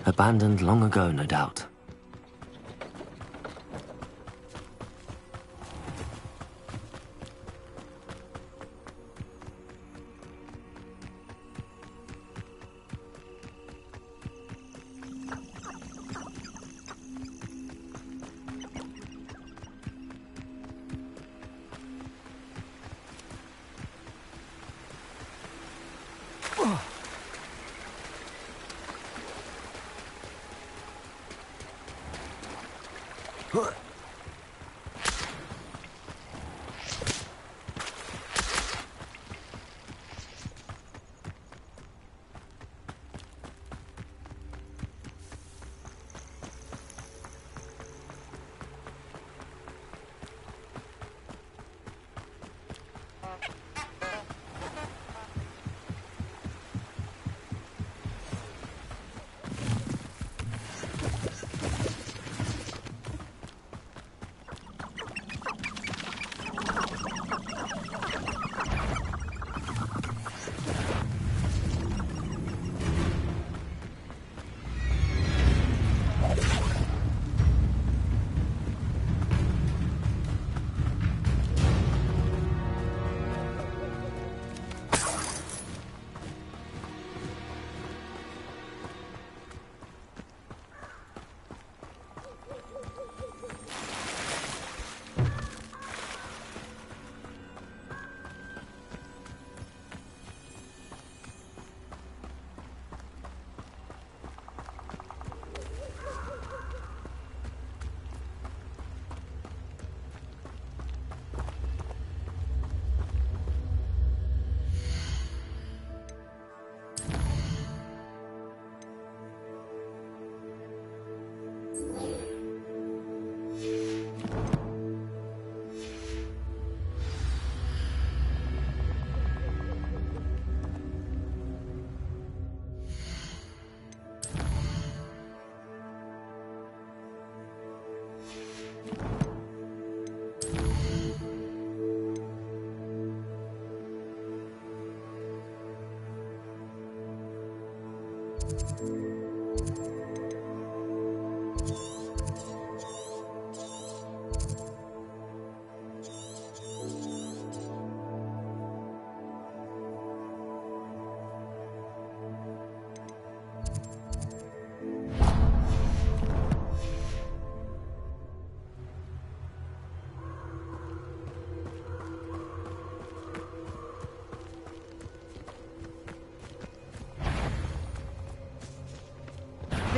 Abandoned long ago, no doubt.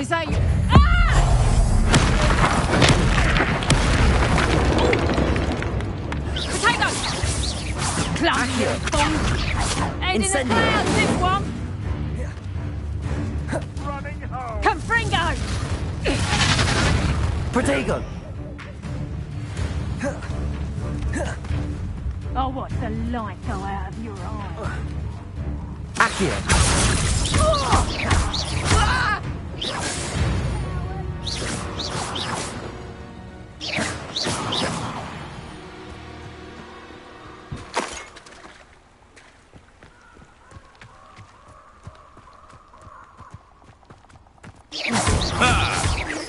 Is that you? Potato! Clumsy bomb! Head in the clouds, this one! Running home! Confringo! Protego! Oh, watch the light go out of your eye. Accio!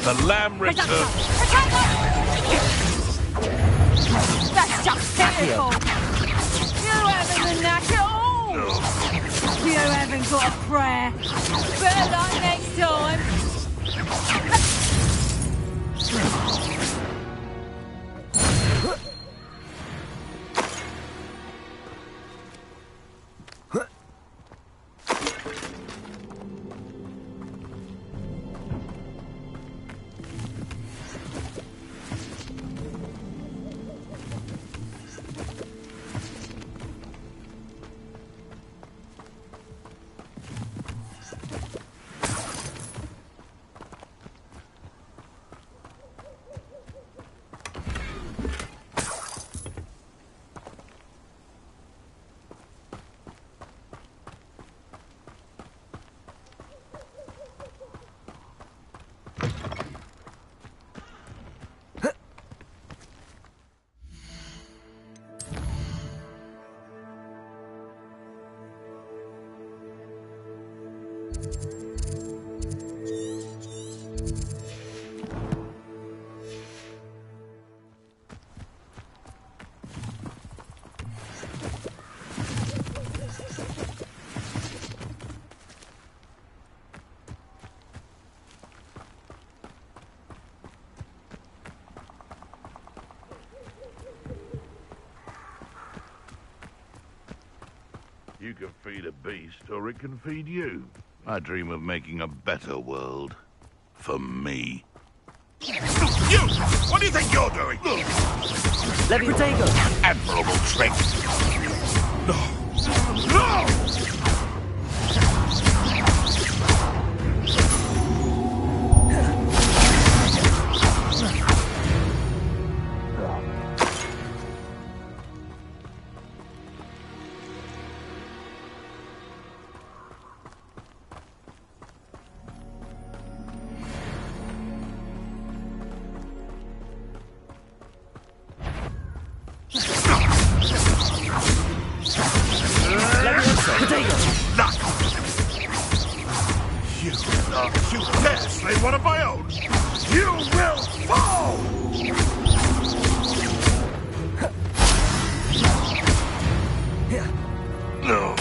The lamb returns. That's just pitiful! You haven't the knack at all! You haven't got a prayer. Better luck next time. You can feed a beast, or it can feed you. I dream of making a better world. For me. You! What do you think you're doing? Let me take her. Admirable trick. No! No! You dare slay one of my own! You will fall! No.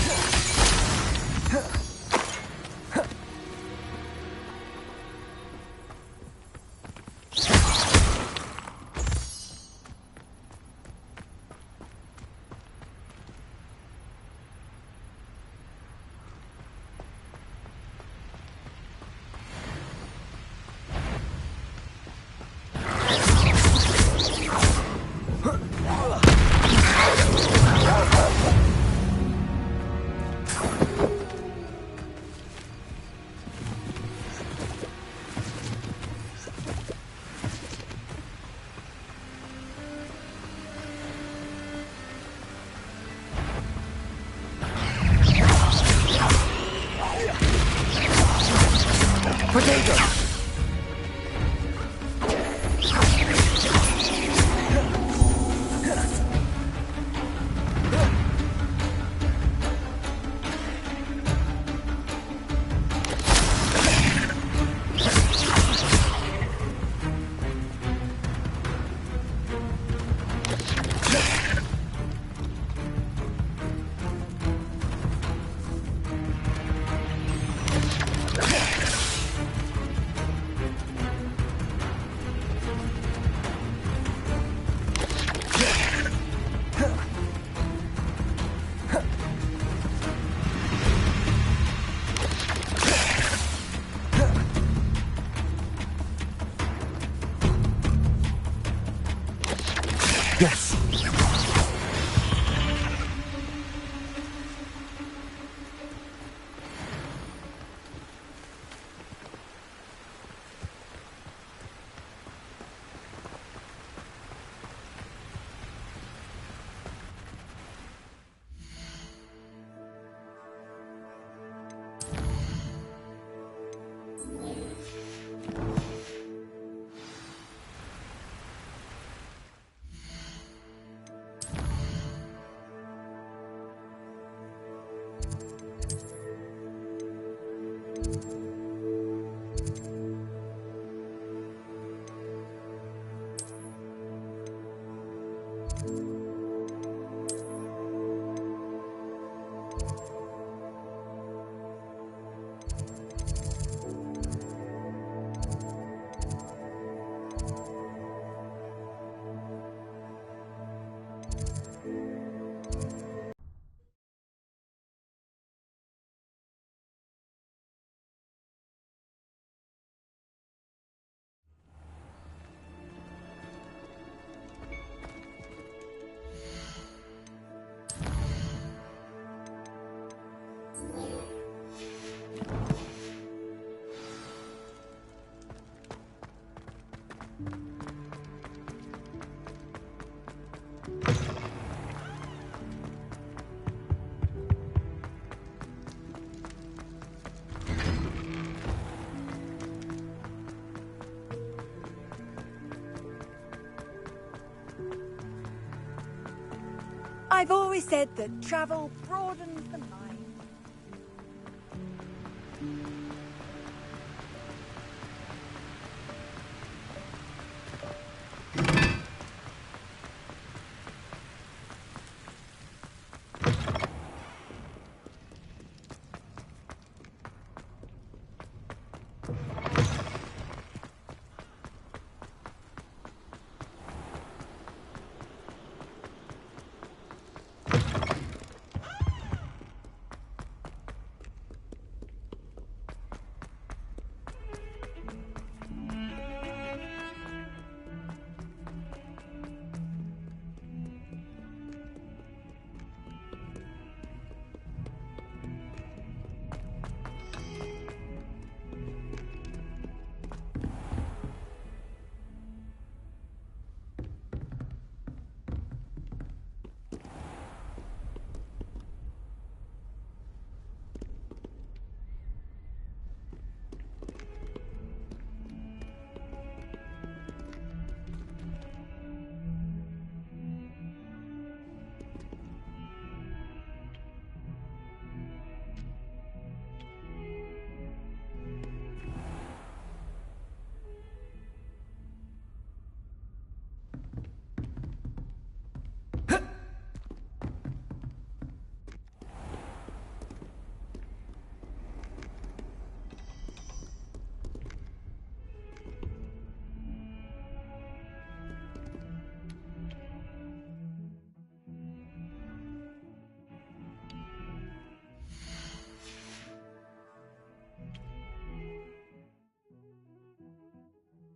Potato! Yes. I've always said that travel broadens